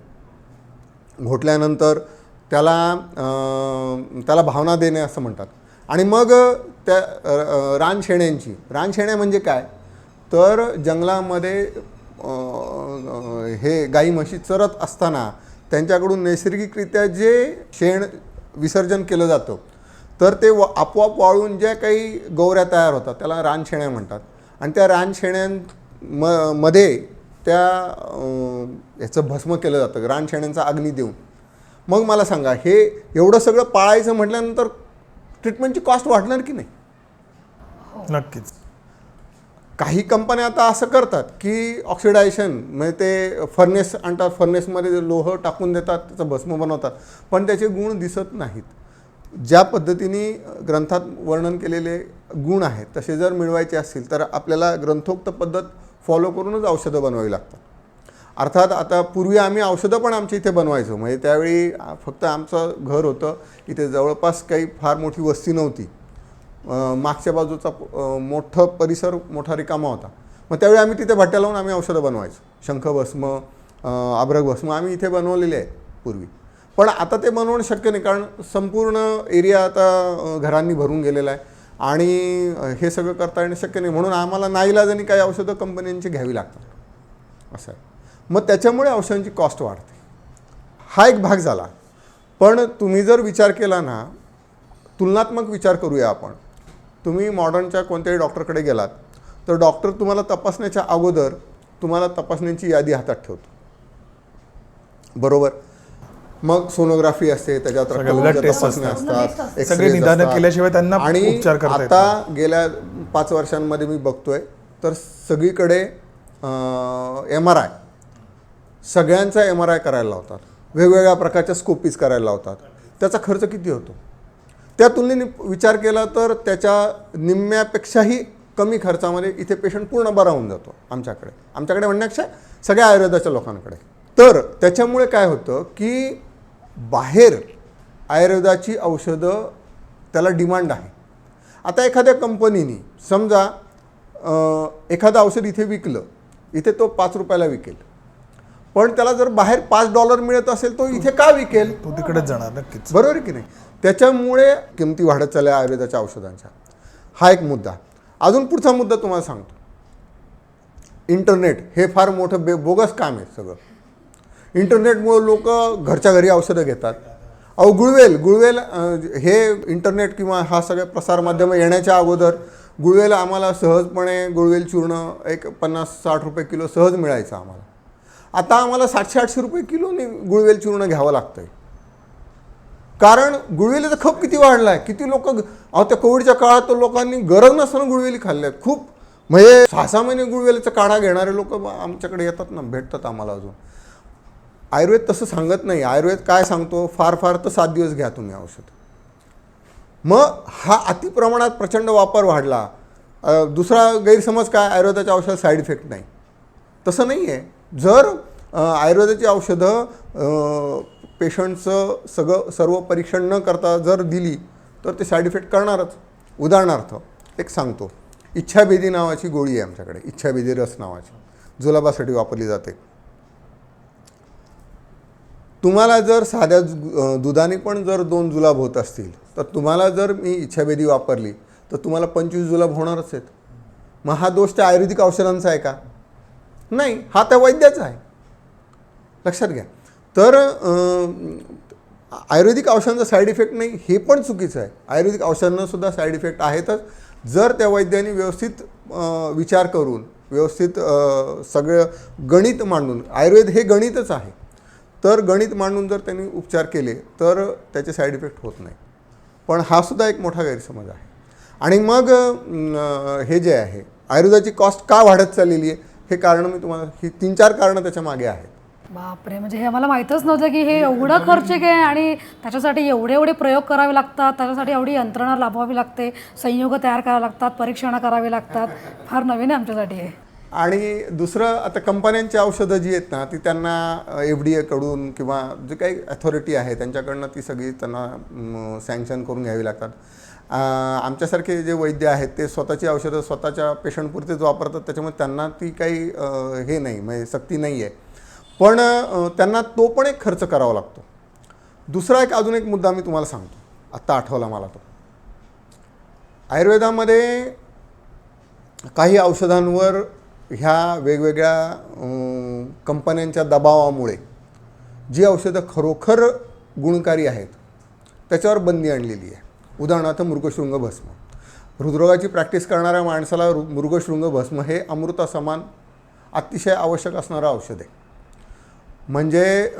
घोटल्यानंतर त्याला भावना देणे असं म्हणतात. आणि मग त्या रानशेण्या म्हणजे काय, तर जंगलामध्ये हे गाई म्हशी चरत असताना त्यांच्याकडून नैसर्गिकरित्या जे शेण विसर्जन केलं जातं, तर ते आपोआप वाळून ज्या काही गौऱ्या तयार होतात त्याला रानशेण्या म्हणतात. आणि त्या रानशेण्यांमध्ये त्या ह्याचं भस्म केलं जातं, रानशेण्यांचा अग्नी देऊन. मग मला सांगा, हे एवढं सगळं पाळायचं म्हटल्यानंतर ट्रीटमेंटची कॉस्ट वाढणार की नाही? नक्कीच. काही कंपन्या आता असं करतात की ऑक्सिडायशन, म्हणजे ते फर्नेस आणतात, फर्नेसमध्ये लोह टाकून देतात, त्याचं भस्म बनवतात, पण त्याचे गुण दिसत नाहीत. ज्या पद्धतीने ग्रंथात वर्णन केलेले गुण आहेत तसे जर मिळवायचे असतील तर आपल्याला ग्रंथोक्त पद्धत फॉलो करूनच औषधं बनवावी लागतात. अर्थात आता पूर्वी आम्ही औषधं पण आमच्या इथे बनवायचो, म्हणजे त्यावेळी फक्त आमचं घर होतं, इथे जवळपास काही फार मोठी वस्ती नव्हती. मागच्या बाजूचा मोठं परिसर मोठा रिकामा होता. मग त्यावेळी आम्ही तिथे भट्ट्या लावून आम्ही औषधं बनवायचो. शंखभस्म, अभ्रक भस्म आम्ही इथे बनवलेले आहेत पूर्वी. पण आता ते बनवणं शक्य नाही, कारण संपूर्ण एरिया आता घरांनी भरून गेलेला आहे आणि हे सगळं करता येणं शक्य नाही. म्हणून आम्हाला नाईलाजाने काही औषधं कंपन्यांची घ्यावी लागतात असं आहे. मग त्याच्यामुळे औषधांची कॉस्ट वाढते. हा एक भाग झाला. पण तुम्ही जर विचार केला ना, तुलनात्मक विचार करूया आपण. तुम्ही मॉडर्नच्या कोणत्याही डॉक्टरकडे गेलात तर डॉक्टर तुम्हाला तपासण्याच्या अगोदर तुम्हाला तपासण्यांची यादी हातात ठेवतो, बरोबर? मग सोनोग्राफी असते, त्याच्यात सगळ्या रक्ताच्या blood test तपासण्या असतात. असतात, सगळे X-rays निदान असतात. केल्याशिवाय त्यांना आणि उपचार करता येत आता गेल्या 5 वर्षांमध्ये मी बघतोय तर सगळीकडे MRI, सगळ्यांचा MRI करायला लावतात, वेगवेगळ्या प्रकारच्या स्कोपीज करायला लावतात. त्याचा खर्च किती होतो? त्या तुलनेने विचार केला तर त्याच्या निम्म्यापेक्षाही कमी खर्चामध्ये इथे पेशंट पूर्ण बरा होऊन जातो आमच्याकडे म्हणण्यापेक्षा सगळ्या आयुर्वेदाच्या लोकांकडे. तर त्याच्यामुळे काय होतं की बाहेर आयुर्वेदाची औषधं त्याला डिमांड आहे. आता एखाद्या कंपनीने समजा एखादं औषध इथे विकलं, इथे तो 5 रुपयाला विकेल, पण त्याला जर बाहेर $5 मिळत असेल तो इथे का विकेल? तो तिकडेच जाणार नक्कीच. बरोबर की नाही? त्याच्यामुळे किमती वाढत चालल्या आयुर्वेदाच्या औषधांच्या. हा एक मुद्दा. अजून पुढचा मुद्दा तुम्हाला सांगतो. इंटरनेट हे फार मोठं बोगस काम आहे सगळं. इंटरनेटमुळे लोक घरच्या घरी औषधं घेतात. अहो गुळवेल हे इंटरनेट किंवा हा सगळ्या प्रसारमाध्यम येण्याच्या अगोदर गुळवेल आम्हाला सहजपणे गुळवेल चूर्ण एक 50-60 रुपये किलो सहज मिळायचं आम्हाला. आता आम्हाला 700-800 रुपये किलोने गुळवेल चूर्ण घ्यावं लागतं आहे. कारण गुळवेलीचा खप किती वाढला आहे. किती लोक त्या कोविडच्या काळात तर लोकांनी गरज नसताना गुळवेली खाल्ल्यात. खूप म्हणजे 6-6 महिने गुळवेलीचा काढा घेणारे लोक आमच्याकडे येतात ना, भेटतात आम्हाला. अजून आयुर्वेद तसं सांगत नाही. आयुर्वेद काय सांगतो, फार तर 7 दिवस घ्या तुम्ही औषध. मग हा अतिप्रमाणात प्रचंड वापर वाढला. दुसरा गैरसमज काय, आयुर्वेदाच्या औषधात साईड इफेक्ट नाही. तसं नाही आहे. जर आयुर्वेदाची औषधं पेशंटचं सर्व परीक्षण न करता जर दिली तर ते साईड इफेक्ट करणारच. उदाहरणार्थ एक सांगतो, इच्छाभेदी नावाची गोळी आहे आमच्याकडे, इच्छाभेदी रस नावाची, जुलाबासाठी वापरली जाते. तुम्हाला जर साध्या दुधाने पण जर 2 जुलाब होत असतील तर तुम्हाला जर मी इच्छाभेदी वापरली तर तुम्हाला 25 जुलाब होणारच आहेत. मग हा दोष त्या आयुर्वेदिक औषधांचा आहे का? नाही, हा त्या वैद्याचा आहे. लक्षात घ्या. तर आयुर्वेदिक औषधांचा साईड इफेक्ट नाही हे पण चुकीचं आहे. आयुर्वेदिक औषधांनासुद्धा साईड इफेक्ट आहेतच. जर त्या वैद्याने व्यवस्थित विचार करून व्यवस्थित सगळं गणित मांडून, आयुर्वेद हे गणितच आहे, तर गणित मांडून जर त्यांनी उपचार केले तर त्याचे साईड इफेक्ट होत नाही. पण हा सुद्धा एक मोठा गैरसमज आहे. आणि मग हे जे आहे आयुर्वेदाची कॉस्ट का वाढत चाललेली आहे हे कारण मी तुम्हाला, ही 3-4 कारणं त्याच्या मागे आहेत. बापरे, म्हणजे हे आम्हाला माहीतच नव्हतं की हे एवढं खर्चिक आहे आणि त्याच्यासाठी एवढे प्रयोग करावे लागतात, त्याच्यासाठी एवढी यंत्रणा लाभवावी लागते, संयोग तयार करावे लागतात, परीक्षणं करावी लागतात. फार नवीन आहे आमच्यासाठी हे. आणि दुसरं, आता कंपन्यांची औषधं जी आहेत ना ती त्यांना FDA कडून किंवा जे काही अथॉरिटी आहे त्यांच्याकडनं ती सगळी त्यांना सँक्शन करून घ्यावी लागतात. आमच्यासारखे जे वैद्य आहेत ते स्वतःची औषधं स्वतःच्या पेशंटपुरतेच वापरतात, त्याच्यामुळे त्यांना ती काही हे नाही, म्हणजे सक्ती नाही आहे. पण त्यांना तो पण एक खर्च करावा लागतो. दुसरा अजून एक मुद्दा मी तुम्हाला सांगतो, आत्ता आठवला मला तो. आयुर्वेदामध्ये काही औषधांवर ह्या वेगवेगळ्या कंपन्यांच्या दबावामुळे जी औषधं खरोखर गुणकारी आहेत त्याच्यावर बंदी आणलेली आहे. उदाहरणार्थ मृगशृंग भस्म. हृदरोगाची प्रॅक्टिस करणाऱ्या माणसाला मृगशृंग भस्म हे अमृतासमान अतिशय आवश्यक असणारं औषध आहे. म्हणजे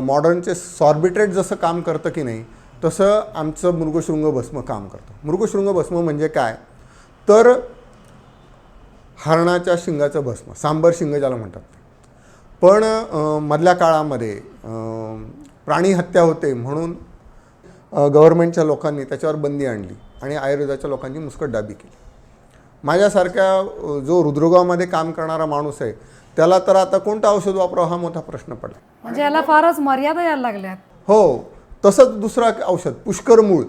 मॉडर्नचे सॉर्बिट्रेट जसं काम करतं की नाही तसं आमचं मृगशृंग भस्म काम करतं. मृगशृंग भस्म म्हणजे काय तर हरणाच्या शिंगाचं भस्म, सांबर शिंग ज्याला म्हणतात. पण मधल्या काळामध्ये प्राणी हत्या होते म्हणून गव्हर्नमेंटच्या लोकांनी त्याच्यावर बंदी आणली आणि आयुर्वेदाच्या लोकांनी मुस्कट दाबी केली. माझ्यासारख्या जो हृदरोगामध्ये काम करणारा माणूस आहे त्याला तर आता कोणतं औषध वापरावं हा मोठा प्रश्न पडला. म्हणजे याला फारच मर्यादा यायला लागल्यात. हो, तसंच दुसरं औषध पुष्कर मूळ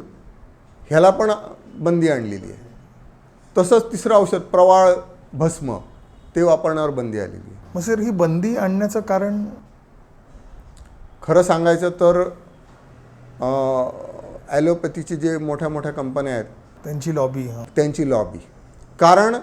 ह्याला पण बंदी आणलेली आहे. तसंच तिसरं औषध प्रवाळ भस्म ते वापरण्यावर बंदी आलेली आहे. मग सर ही बंदी आणण्याचं कारण? खरं सांगायचं तर ॲलोपॅथीची जे मोठ्या मोठ्या कंपन्या आहेत त्यांची लॉबी. त्यांची लॉबी. कारण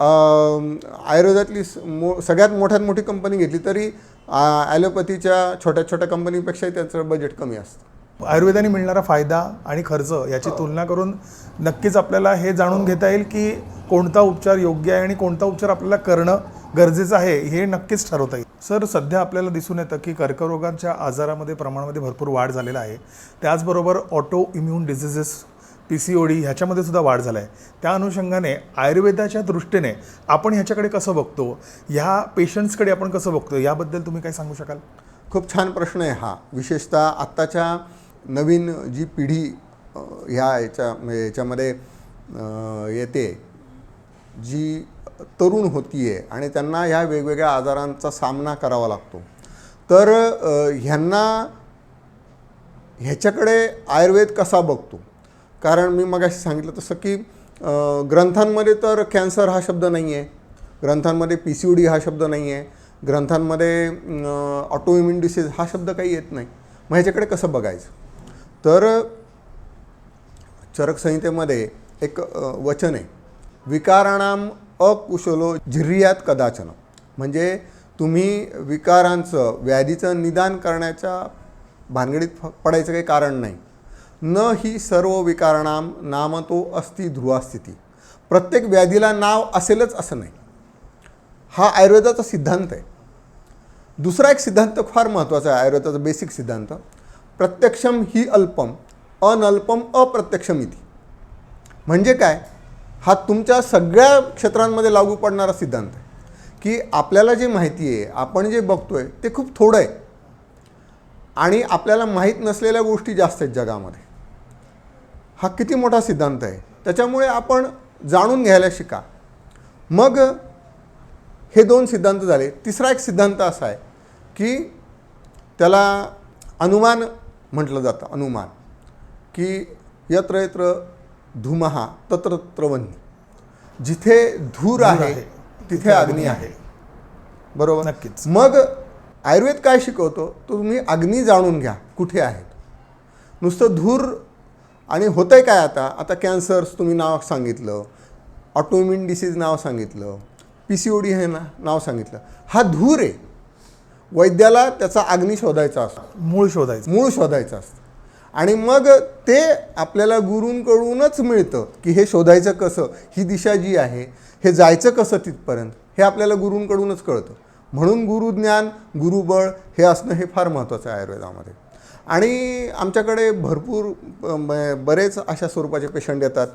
आयुर्वेदातली सगळ्यात मोठ्यात मोठी कंपनी घेतली तरी ॲलोपॅथीच्या छोट्या छोट्या कंपनीपेक्षाही त्याचं बजेट कमी असतं. आयुर्वेदाने मिळणारा फायदा आणि खर्च याची तुलना करून नक्कीच आपल्याला हे जाणून घेता येईल की कोणता उपचार योग्य आहे आणि कोणता उपचार आपल्याला करणं गरजेचं आहे हे नक्कीच ठरवता येईल. सर, सध्या आपल्याला दिसून येतं की कर्करोगाच्या आजारामध्ये प्रमाणामध्ये भरपूर वाढ झालेला आहे. त्याचबरोबर ऑटो इम्युन डिझिजेस PCOD ह्याच्यामध्ये सुद्धा वाढ झाला आहे. त्या अनुषंगाने आयुर्वेदाच्या दृष्टीने आपण ह्याच्याकडे कसं बघतो, ह्या पेशंट्सकडे आपण कसं बघतो, याबद्दल तुम्ही काय सांगू शकाल? खूप छान प्रश्न आहे हा. विशेषतः आत्ताच्या नवीन जी पिढी याच्यामध्ये येते, जी तरुण होती आहे आणि त्यांना ह्या वेगवेगळ्या आजारांचा सामना करावा लागतो, तर ह्याच्याकडे आयुर्वेद कसा बघतो? कारण मी मगाशी सांगितलं तसं की ग्रंथांमध्ये तर कॅन्सर हा शब्द नाही आहे, ग्रंथांमध्ये PCOD हा शब्द नाही आहे, ग्रंथांमध्ये ऑटो इम्युन डिसीज हा शब्द काही येत नाही. मग ह्याच्याकडे कसं बघायचं? तर चरक संहितेमध्ये एक वचन आहे, विकाराणाम अकुशलो झिर्यात कदाचन. म्हणजे तुम्ही विकारांचं, व्याधीचं निदान करण्याच्या भानगडीत पडायचं काही कारण नाही. न ही सर्व विकारणाम नामतो अस्ति ध्रुवास्थिती. प्रत्येक व्याधीला नाव असेलच असं नाही, हा आयुर्वेदाचा सिद्धांत आहे. दुसरा एक सिद्धांत फार महत्त्वाचा आहे, आयुर्वेदाचा बेसिक सिद्धांत, प्रत्यक्षम ही अल्पम अनल्पम अप्रत्यक्षमिती. म्हणजे काय? हा तुमच्या सगळ्या क्षेत्रांमध्ये लागू पडणारा सिद्धांत आहे की आपल्याला जे माहिती आहे, आपण जे बघतोय ते खूप थोडं आहे आणि आपल्याला माहीत नसलेल्या गोष्टी जास्त आहेत जगामध्ये. हा किती मोठा सिद्धांत आहे. त्याच्यामुळे आपण जाणून घ्यायला शिका. मग हे 2 सिद्धांत झाले. तिसरा एक सिद्धांत असा आहे की त्याला अनुमान म्हटलं जातं. अनुमान की यत्र यत्र धूमहा तत्र तत्र वह्नी. जिथे धूर आहे तिथे अग्नी आहे. बरोबर? नक्कीच. मग आयुर्वेद काय शिकवतो? तुम्ही अग्नी जाणून घ्या कुठे आहेत. नुसतं धूर आणि होतंय काय? आता कॅन्सर्स तुम्ही नाव सांगितलं, ऑटोइम्युन डिसीज नाव सांगितलं, PCOD हे नाव सांगितलं. हा धूर आहे. वैद्याला त्याचा अग्नी शोधायचा असतो, मूळ शोधायचं असतं. आणि मग ते आपल्याला गुरूंकडूनच मिळतं की हे शोधायचं कसं, ही दिशा जी आहे, हे जायचं कसं तिथपर्यंत, हे आपल्याला गुरूंकडूनच कळतं. म्हणून गुरुज्ञान, गुरुबळ हे असणं हे फार महत्त्वाचं आहे आयुर्वेदामध्ये. आणि आमच्याकडे भरपूर बरेच अशा स्वरूपाचे पेशंट येतात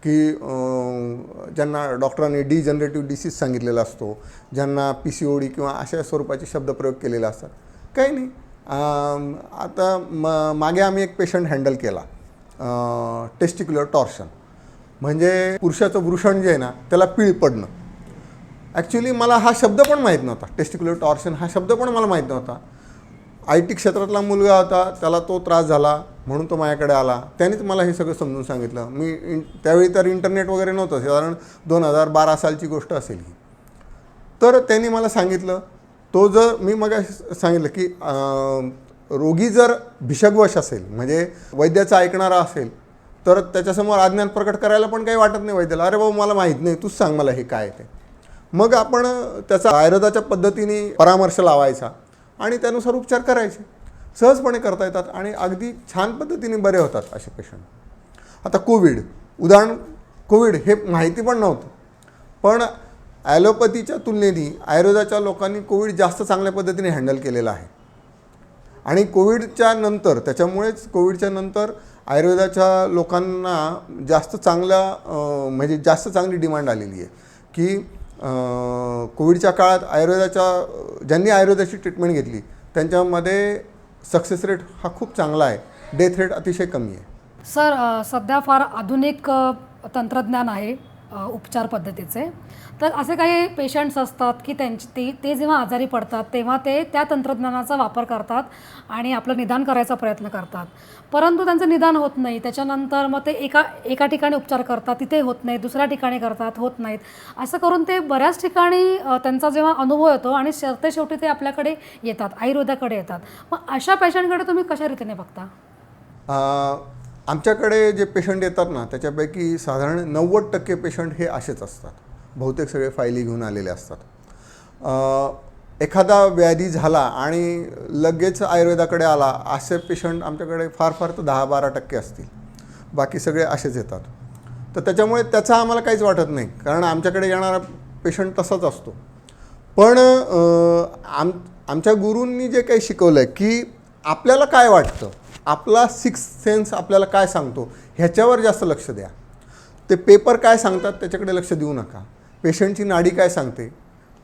की ज्यांना डॉक्टरांनी डिजनरेटिव्ह डिसीज सांगितलेला असतो, ज्यांना PCOD किंवा अशा स्वरूपाचे शब्दप्रयोग केलेले असतात. काही नाही. आता मागे आम्ही एक पेशंट हँडल केला, टेस्टिक्युलर टॉर्शन. म्हणजे पुरुषाचं वृषण जे आहे ना, त्याला पीळ पडणं. ॲक्च्युली मला हा शब्द पण माहीत नव्हता. टेस्टिक्युलर टॉर्शन हा शब्द पण मला माहीत नव्हता. IT क्षेत्रातला मुलगा होता, त्याला तो त्रास झाला म्हणून तो माझ्याकडे आला. त्यानेच मला हे सगळं समजून सांगितलं. मी त्यावेळी तर इंटरनेट वगैरे नव्हतं, साधारण 2012 सालची गोष्ट असेल ही. तर त्यांनी मला सांगितलं, तो जर मी मग सांगितलं की रोगी जर भिषग्वश असेल, म्हणजे वैद्याचं ऐकणारा असेल, तर त्याच्यासमोर अज्ञान प्रकट करायला पण काही वाटत नाही वैद्याला. अरे बाबा मला माहीत नाही, तूच सांग मला हे काय ते. मग आपण त्याचा आयुर्वेदाच्या पद्धतीने परामर्श लावायचा आणि त्यानुसार उपचार करायचे. सहजपणे करता येतात आणि अगदी छान पद्धतीने बरे होतात असे पेशंट. आता कोविड हे माहिती पण नव्हतं, पण ॲलोपॅथीच्या तुलनेने आयुर्वेदाच्या लोकांनी कोविड जास्त चांगल्या पद्धतीने हँडल केलेला आहे. आणि कोविडच्या नंतर, त्याच्यामुळेच कोविडच्या नंतर आयुर्वेदाच्या लोकांना जास्त चांगली डिमांड आलेली आहे की कोविडच्या काळात ज्यांनी आयुर्वेदाची ट्रीटमेंट घेतली त्यांच्यामध्ये सक्सेस रेट हा खूप चांगला आहे, डेथ रेट अतिशय कमी आहे. सर, सध्या फार आधुनिक तंत्रज्ञान आहे उपचार पद्धतीचे. तर असे काही पेशंट्स असतात की ते जेव्हा आजारी पडतात तेव्हा ते त्या तंत्रज्ञानाचा वापर करतात आणि आपलं निदान करायचा प्रयत्न करतात, परंतु त्यांचं निदान होत नाही. त्याच्यानंतर मग ते एका ठिकाणी उपचार करतात, तिथे होत नाही, दुसऱ्या ठिकाणी करतात, होत नाहीत. असं करून ते बऱ्याच ठिकाणी त्यांचा जेव्हा अनुभव येतो आणि शेवटी ते आपल्याकडे येतात, आयुर्वेदाकडे येतात. मग अशा पेशंटकडे तुम्ही कशा रीतीने बघता? आमच्याकडे जे पेशंट येतात ना, त्याच्यापैकी साधारण 90% पेशंट हे असेच असतात. बहुतेक सगळे फायली घेऊन आलेले असतात. एखादा व्याधी झाला आणि लगेच आयुर्वेदाकडे आला असे पेशंट आमच्याकडे फार तर 10-12% असतील. बाकी सगळे असेच येतात. तर त्याच्यामुळे त्याचा आम्हाला काहीच वाटत नाही, कारण आमच्याकडे येणारा पेशंट तसाच असतो. पण आमच्या गुरूंनी जे काही शिकवलं आहे की आपल्याला काय वाटतं, आपला सिक्स सेन्स आपल्याला काय सांगतो ह्याच्यावर जास्त लक्ष द्या. ते पेपर काय सांगतात त्याच्याकडे लक्ष देऊ नका. पेशंटची नाडी काय सांगते,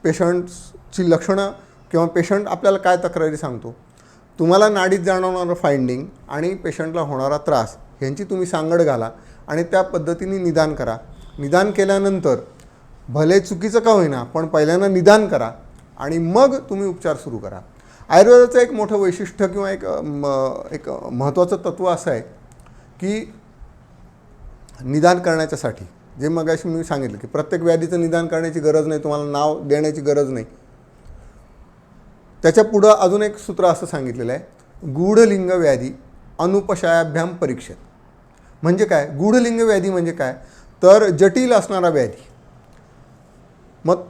पेशंटची लक्षणं किंवा पेशंट आपल्याला काय तक्रारी सांगतो, तुम्हाला नाडीत जाणवणारं फाइंडिंग आणि पेशंटला होणारा त्रास ह्यांची तुम्ही सांगड घाला आणि त्या पद्धतीने निदान करा. निदान केल्यानंतर भले चुकीचं का होईना पण पहिल्यांदा निदान करा आणि मग तुम्ही उपचार सुरू करा. आयुर्वेदाचं एक मोठं वैशिष्ट्य किंवा एक महत्त्वाचं तत्त्व असं आहे की निदान करण्याच्यासाठी जे मगाशी मी सांगितलं की प्रत्येक व्याधीचं निदान करण्याची गरज नाही, तुम्हाला नाव देण्याची गरज नाही. त्याच्या पुढं अजून एक सूत्र असं सांगितलेलं आहे, गूढलिंग व्याधी अनुपशयाभ्याम परीक्षेत. म्हणजे काय, गूढलिंग व्याधी म्हणजे काय, तर जटिल असणारा व्याधी. मग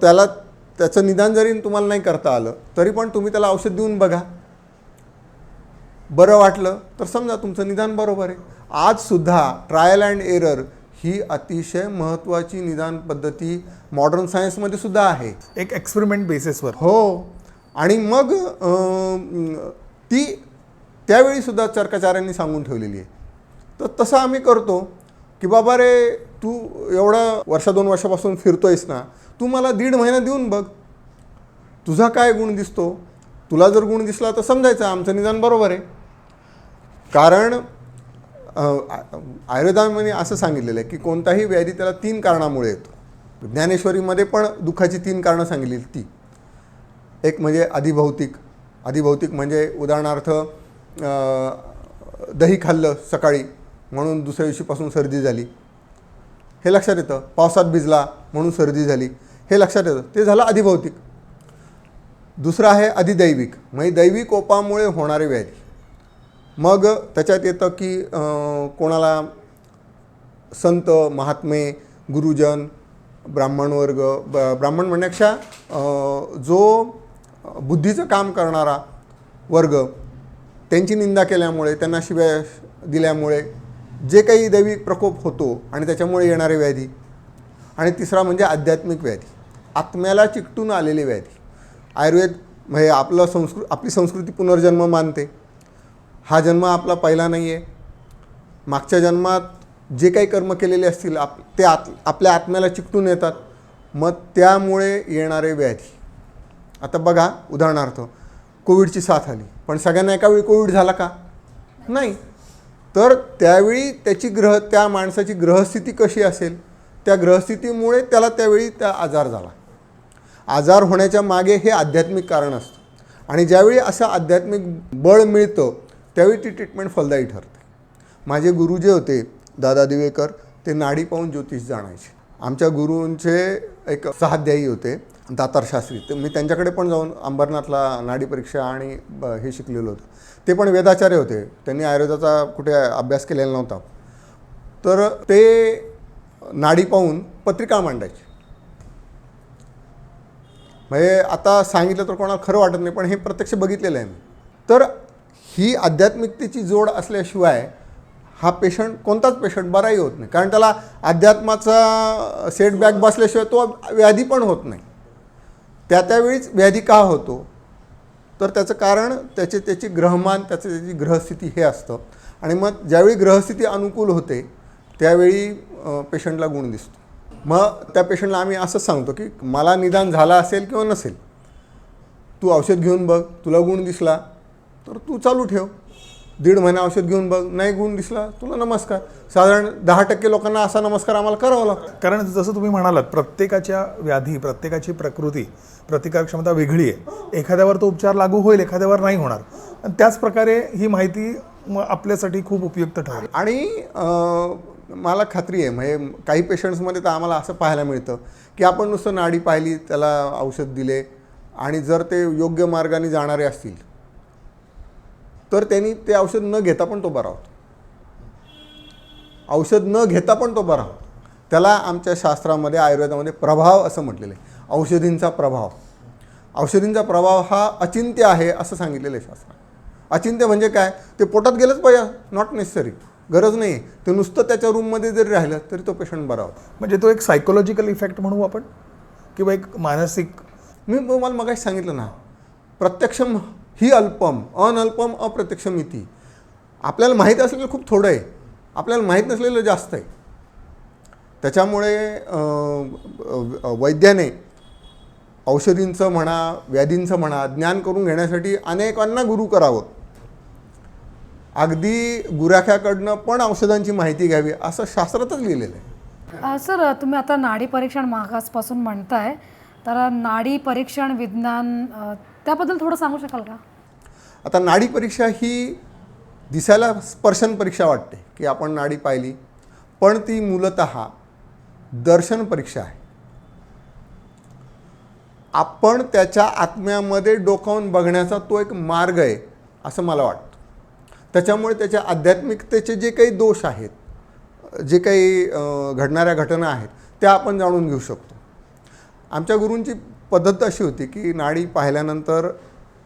त्याचं निदान जरी तुम्हाला नाही करता आलं तरी पण तुम्ही त्याला औषध देऊन बघा. बरं वाटलं तर समजा तुमचं निदान बरोबर आहे. आजसुद्धा ट्रायल अँड एरर ही अतिशय महत्त्वाची निदान पद्धती मॉडर्न सायन्समध्ये सुद्धा आहे. एक एक्सपेरिमेंट बेसिसवर. हो. आणि मग ती त्यावेळीसुद्धा चर्काचार्यांनी सांगून ठेवलेली आहे. तर तसं आम्ही करतो की बाबा रे तू एवढं 1-2 वर्षापासून फिरतोयस ना, तू मला 1.5 महिना देऊन बघ, तुझा काय गुण दिसतो. तुला जर गुण दिसला तर समजायचं आमचं निदान बरोबर आहे. कारण आयुर्वेदामध्ये असं सांगितलेलं आहे की कोणताही व्याधी त्याला 3 कारणामुळे येतो. ज्ञानेश्वरीमध्ये पण दुःखाची 3 कारणं सांगितलेली. ती एक म्हणजे अधिभौतिक म्हणजे उदाहरणार्थ दही खाल्लं सकाळी म्हणून दुसऱ्या दिवशीपासून सर्दी झाली, हे लक्षात येतं. पावसात भिजला म्हणून सर्दी झाली, हे लक्षात येतं. ते झालं अधिभौतिक. दुसरं आहे अधिदैविक म्हणजे दैविक कोपामुळे होणारे व्याधी. मग त्याच्यात येतं की कोणाला संत महात्मे गुरुजन ब्राह्मण वर्ग, ब्राह्मण म्हणण्यापेक्षा जो बुद्धीचं काम करणारा वर्ग, त्यांची निंदा केल्यामुळे, त्यांना शिव्या दिल्यामुळे जे काही दैविक प्रकोप होतो आणि त्याच्यामुळे येणारे व्याधी. आणि तिसरा म्हणजे आध्यात्मिक व्याधी, आत्म्याला चिकटून आलेले व्याधी. आयुर्वेद म्हणजे आपली संस्कृती पुनर्जन्म मानते. हा जन्म आपला पहिला नाही आहे. मागच्या जन्मात जे काही कर्म केलेले असतील ते आपल्या आत्म्याला चिकटून येतात. मग त्यामुळे येणारे व्याधी. आता बघा उदाहरणार्थ कोविडची साथ आली, पण सगळ्यांना एका वेळी कोविड झाला का? नाही. तर त्यावेळी त्या माणसाची ग्रहस्थिती कशी असेल, त्या ग्रहस्थितीमुळे त्याला त्यावेळी त्या आजार झाला. आजार होण्याच्या मागे हे आध्यात्मिक कारण असतं. आणि ज्यावेळी असं आध्यात्मिक बळ मिळतं त्यावेळी ती ट्रीटमेंट फलदायी ठरते. माझे गुरु जे होते दादा दिवेकर, ते नाडी पाहून ज्योतिष जाणायचे. आमच्या गुरूंचे एक सहाध्यायी होते दातार शास्त्री, तर मी त्यांच्याकडे पण जाऊन अंबरनाथला नाडी परीक्षा आणि हे शिकलेलं होतं. ते पण वेदाचार्य होते, त्यांनी आयुर्वेदाचा कुठे अभ्यास केलेला नव्हता. तर ते नाडी पाहून पत्रिका मांडायचे. म्हणजे आता सांगितलं तर कोणाला खरं वाटत नाही, पण हे प्रत्यक्ष बघितलेलं आहे मी. तर ही आध्यात्मिकतेची जोड असल्याशिवाय हा पेशंट, कोणताच पेशंट बराही होत नाही. कारण त्याला अध्यात्माचा सेटबॅक बसल्याशिवाय तो व्याधी पण होत नाही. त्यावेळीच व्याधी का होतो, तर त्याचं कारण त्याची ग्रहमान, त्याची ग्रहस्थिती हे असतं. आणि मग ज्यावेळी ग्रहस्थिती अनुकूल होते त्यावेळी पेशंटला गुण दिसतो. मग त्या पेशंटला आम्ही असंच सांगतो की मला निदान झाला असेल किंवा नसेल, तू औषध घेऊन बघ, तुला गुण दिसला तर तू चालू ठेव, 1.5 महिना औषध घेऊन बघ, नाही गुण दिसला तुला नमस्कार. साधारण 10% लोकांना असा नमस्कार आम्हाला करावा लागतो. कारण जसं तुम्ही म्हणालात प्रत्येकाच्या व्याधी, प्रत्येकाची प्रकृती, प्रतिकार क्षमता वेगळी आहे. एखाद्यावर तो उपचार लागू होईल, एखाद्यावर नाही होणार. आणि त्याच प्रकारे ही माहिती आपल्यासाठी खूप उपयुक्त ठरेल. आणि मला खात्री आहे, म्हणजे काही पेशंट्समध्ये तर आम्हाला असं पाहायला मिळतं की आपण नुसतं नाडी पाहिली, त्याला औषध दिले आणि जर ते योग्य मार्गाने जाणारे असतील तर त्यांनी ते औषध न घेता पण तो बरा होतो. औषध न घेता पण तो बरा होतो. त्याला आमच्या शास्त्रामध्ये, आयुर्वेदामध्ये प्रभाव असं म्हटलेलं आहे. औषधींचा प्रभाव. औषधींचा प्रभाव हा अचिंत्य आहे असं सांगितलेलं आहे शास्त्रात. अचिंत्य म्हणजे काय, ते पोटात गेलंच पाहिजे, नॉट नेसेसरी, गरज नाही आहे. ते नुसतं त्याच्या रूममध्ये जरी राहिलं तरी तो पेशंट बरा होतो. म्हणजे तो एक सायकोलॉजिकल इफेक्ट म्हणू आपण, किंवा एक मानसिक. मी तुम्हाला मगाशी सांगितलं ना, प्रत्यक्षम ही अल्पम, अनल्पम अप्रत्यक्षम इति. आपल्याला माहीत असलेलं खूप थोडं आहे, आपल्याला माहीत नसलेलं जास्त आहे. त्याच्यामुळे वैद्याने औषधींचं म्हणा, व्याधींचं म्हणा, ज्ञान करून घेण्यासाठी अनेकांना गुरु करावं. अगदी गुराख्याकडनं पण औषधांची माहिती घ्यावी असं शास्त्रातच लिहिलेलं आहे. सर, तुम्ही आता नाडी परीक्षण मागासपासून म्हणताय, तर नाडी परीक्षण विज्ञान त्याबद्दल थोडं सांगू शकाल का? आता नाडी परीक्षा ही दिसायला स्पर्शन परीक्षा वाटते की आपण नाडी पाहिली, पण ती मूलतः दर्शन परीक्षा आहे. आपण त्याच्या आत्म्यामध्ये डोकावून बघण्याचा तो एक मार्ग आहे असं मला वाटतं. त्याच्यामुळे त्याच्या आध्यात्मिकतेचे जे काही दोष आहेत, जे काही घडणाऱ्या घटना आहेत, त्या आपण जाणून घेऊ शकतो. आमच्या गुरूंची पद्धत अशी होती की नाडी पाहिल्यानंतर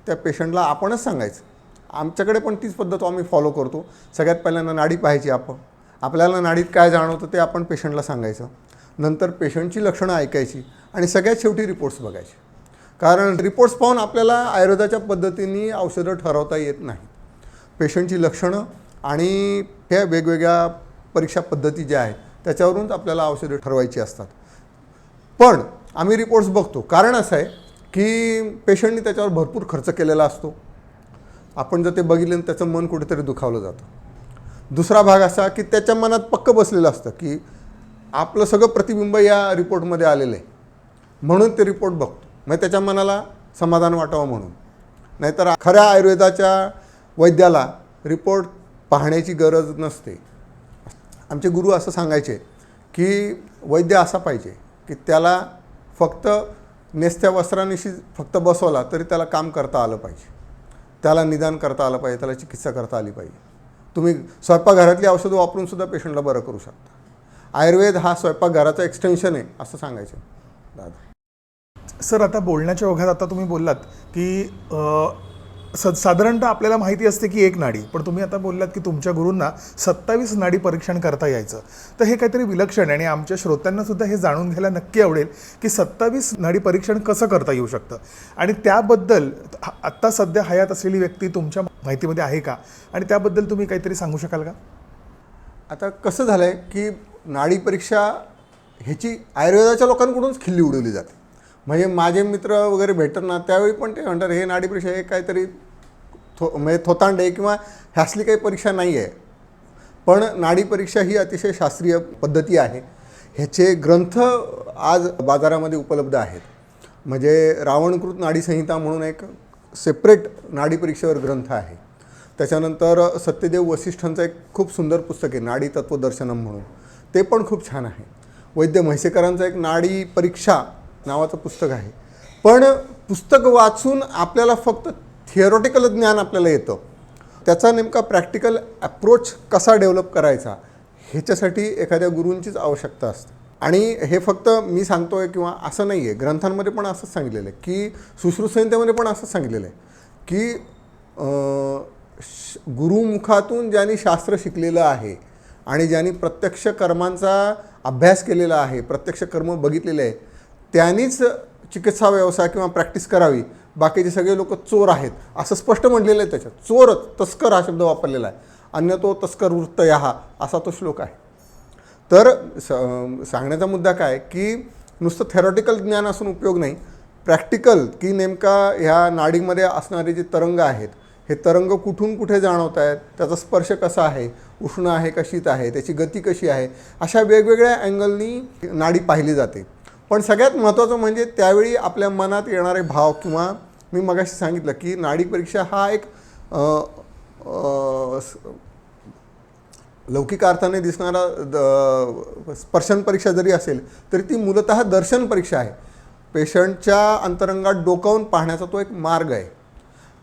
त्या पेशंटला आपणच सांगायचं. आमच्याकडे पण तीच पद्धत आम्ही फॉलो करतो. सगळ्यात पहिल्यांदा नाडी पाहायची आपण, आपल्याला नाडीत काय जाणवतं ते आपण पेशंटला सांगायचं. नंतर पेशंटची लक्षणं ऐकायची आणि सगळ्यात शेवटी रिपोर्ट्स बघायचे. कारण रिपोर्ट्स पाहून आपल्याला आयुर्वेदाच्या पद्धतीने औषधं ठरवता येत नाही. पेशंटची लक्षणं आणि ह्या वेगवेगळ्या परीक्षा पद्धती ज्या आहेत त्याच्यावरूनच आपल्याला औषधं ठरवायची असतात. पण आम्ही रिपोर्ट्स बघतो, कारण असं आहे की पेशंटनी त्याच्यावर भरपूर खर्च केलेला असतो. आपण जर ते बघितलं त्याचं मन कुठेतरी दुखावलं जातं. दुसरा भाग असा की त्याच्या मनात पक्क बसलेलं असतं की आपलं सगळं प्रतिबिंब या रिपोर्टमध्ये आलेलं आहे, म्हणून ते रिपोर्ट बघतो. मग त्याच्या मनाला समाधान वाटावं म्हणून. नाहीतर खऱ्या आयुर्वेदाच्या वैद्याला रिपोर्ट पाहण्याची गरज नसते. आमचे गुरु असं सांगायचे की वैद्य असा पाहिजे की त्याला फक्त नेसत्या वस्त्रानिशी फक्त बसवला तरी त्याला काम करता आलं पाहिजे, त्याला निदान करता आलं पाहिजे, त्याला चिकित्सा करता आली पाहिजे. तुम्ही स्वयंपाकघरातली औषधं वापरूनसुद्धा पेशंटला बरं करू शकता. आयुर्वेद हा स्वयंपाकघराचा एक्सटेन्शन आहे असं सांगायचं दादा. सर, आता बोलण्याच्या ओघात आता तुम्ही बोललात की साधारणतः आपल्याला माहिती असते की एक नाडी, पण तुम्ही आता बोललात की तुमच्या गुरूंना 27 नाडी परीक्षण करता यायचं. तर हे काहीतरी विलक्षण आहे आणि आमच्या श्रोत्यांना सुद्धा हे जाणून घ्यायला नक्की आवडेल की 27 नाडी परीक्षण कसं करता येऊ शकतं आणि त्याबद्दल आत्ता सध्या हयात असलेली व्यक्ती तुमच्या माहितीमध्ये आहे का, आणि त्याबद्दल तुम्ही काहीतरी सांगू शकाल का? आता कसं झालं आहे की नाडी परीक्षा ह्याची आयुर्वेदाच्या लोकांकडूनच खिल्ली उडवली जाते. म्हणजे माझे मित्र वगैरे भेटतात ना, त्यावेळी पण ते म्हणतात हे नाडी परीक्षा हे काहीतरी म्हणजे थोतांड आहे किंवा ह्यासली काही परीक्षा नाही आहे. पण नाडी परीक्षा ही अतिशय शास्त्रीय पद्धती आहे. ह्याचे ग्रंथ आज बाजारामध्ये उपलब्ध आहेत. म्हणजे रावणकृत नाडी संहिता म्हणून एक सेपरेट नाडी परीक्षेवर ग्रंथ आहे. त्याच्यानंतर सत्यदेव वसिष्ठांचं एक खूप सुंदर पुस्तक आहे नाडी तत्वदर्शनम म्हणून, ते पण खूप छान आहे. वैद्य म्हैसेकरांचं एक नाडी परीक्षा नावाचं पुस्तक आहे. पण पुस्तक वाचून आपल्याला फक्त थिअरॉटिकल ज्ञान आपल्याला येतं, त्याचा नेमका प्रॅक्टिकल अप्रोच कसा डेव्हलप करायचा ह्याच्यासाठी एखाद्या गुरूंचीच आवश्यकता असते. आणि हे फक्त मी सांगतो आहे किंवा असं नाही आहे, ग्रंथांमध्ये पण असंच सांगितलेलं आहे की सुश्रुतसंहितेमध्ये पण असंच सांगितलेलं आहे की गुरुमुखातून ज्यांनी शास्त्र शिकलेलं आहे आणि ज्यांनी प्रत्यक्ष कर्मांचा अभ्यास केलेला आहे, प्रत्यक्ष कर्म बघितलेले आहे, त्यांनीच चिकित्सा व्यवसाय किंवा प्रॅक्टिस करावी. बाकीचे सगळे लोक चोर आहेत असं स्पष्ट म्हटलेलं आहे. त्याच्यात चोर, तस्कर हा शब्द वापरलेला आहे. अन्य तो तस्कर वृत्तयः असा तो श्लोक आहे. तर सांगण्याचा मुद्दा काय की नुसतं थेरॉटिकल ज्ञान असून उपयोग नाही, प्रॅक्टिकल की नेमका ह्या नाडीमध्ये असणारे जे तरंग आहेत, हे तरंग कुठून कुठे जाणवत आहेत, त्याचा स्पर्श कसा आहे, उष्ण आहे का शीत आहे, त्याची गती कशी आहे, अशा वेगवेगळ्या अँगलनी नाडी पाहिली जाते. पण सगळ्यात महत्त्वाचं म्हणजे त्यावेळी आपल्या मनात येणारे भाव, किंवा मी मगाशी सांगितलं की नाडी परीक्षा हा एक लौकिक अर्थाने दिसणारा स्पर्शन परीक्षा जरी असेल तरी ती मूलतः दर्शन परीक्षा आहे. पेशंटच्या अंतरंगात डोकावून पाहण्याचा तो एक मार्ग आहे.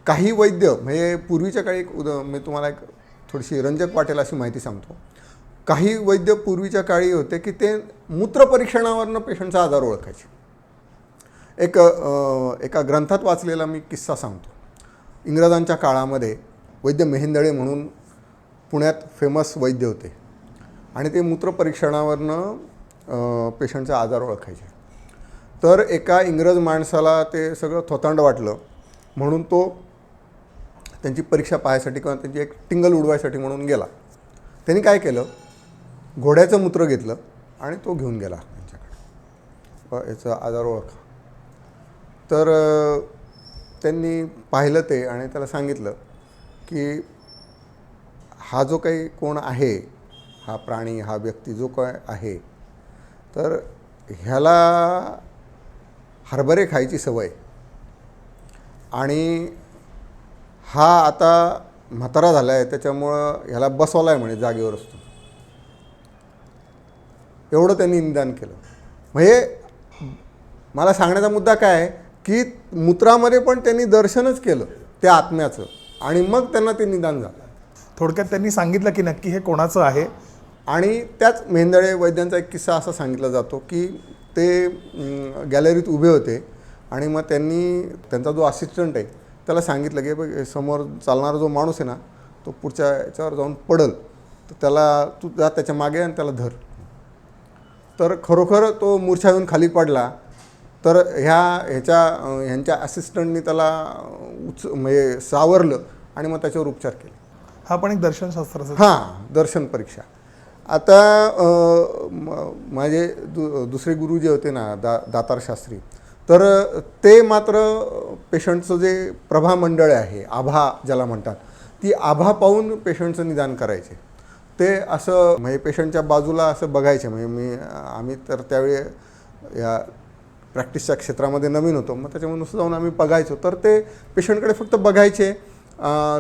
काही वैद्य म्हणजे पूर्वीच्या काळी मी तुम्हाला एक थोडीशी रंजक वाटेल अशी माहिती सांगतो. काही वैद्य पूर्वीच्या काळी होते की ते मूत्रपरीक्षणावरनं पेशंटचा आजार ओळखायचे. एका ग्रंथात वाचलेला मी किस्सा सांगतो. इंग्रजांच्या काळामध्ये वैद्य मेहेंदळे म्हणून पुण्यात फेमस वैद्य होते आणि ते मूत्रपरीक्षणावरनं पेशंटचा आजार ओळखायचे. तर एका इंग्रज माणसाला ते सगळं थोतांड वाटलं, म्हणून तो त्यांची परीक्षा पाहायसाठी किंवा त्यांची एक टिंगल उडवायसाठी म्हणून गेला. त्यांनी काय केलं, घोड्याचं मूत्र घेतलं आणि तो घेऊन गेला त्यांच्याकडे, याचा आजार ओळखा. तर त्यांनी पाहिलं ते आणि त्याला सांगितलं की हा जो काही कोण आहे, हा प्राणी, हा व्यक्ती जो काय आहे, तर ह्याला हरभरे खायची सवय आणि हा आता म्हातारा झाला आहे, त्याच्यामुळं ह्याला बसवला आहे म्हणे जागेवर असतो. एवढं त्यांनी निदान केलं. म्हणजे मला सांगण्याचा मुद्दा काय आहे की मूत्रामध्ये पण त्यांनी दर्शनच केलं त्या आत्म्याचं आणि मग त्यांना ते निदान झालं. थोडक्यात त्यांनी सांगितलं की नक्की हे कोणाचं आहे. आणि त्याच मेंदळे वैद्यांचा एक किस्सा असा सांगितला जातो की ते गॅलरीत उभे होते आणि मग त्यांनी त्यांचा जो असिस्टंट आहे त्याला सांगितलं की बघ समोर चालणारा जो माणूस आहे ना, तो पुढच्या याच्यावर जाऊन पडल, तर त्याला तू जा त्याच्या मागे आणि त्याला धर. तर खरोखर तो मूर्छा येऊन खाली पडला. तर ह्यांच्या असिस्टंटनी त्याला म्हणजे सावरलं आणि मग त्याच्यावर उपचार केले. हा पण एक दर्शनशास्त्राचा. हां, दर्शन परीक्षा. आता माझे दुसरे गुरु जे होते ना, दातार शास्त्री, तर ते मात्र पेशंटचं जे प्रभा मंडळ आहे, आभा ज्याला म्हणतात, ती आभा पाहून पेशंटचं निदान करायचे. ते असं म्हणजे पेशंटच्या बाजूला असं बघायचे. म्हणजे आम्ही तर त्यावेळी या प्रॅक्टिसच्या क्षेत्रामध्ये नवीन होतो, मग त्याच्यामुळे नुसतं जाऊन आम्ही बघायचो. तर ते पेशंटकडे फक्त बघायचे,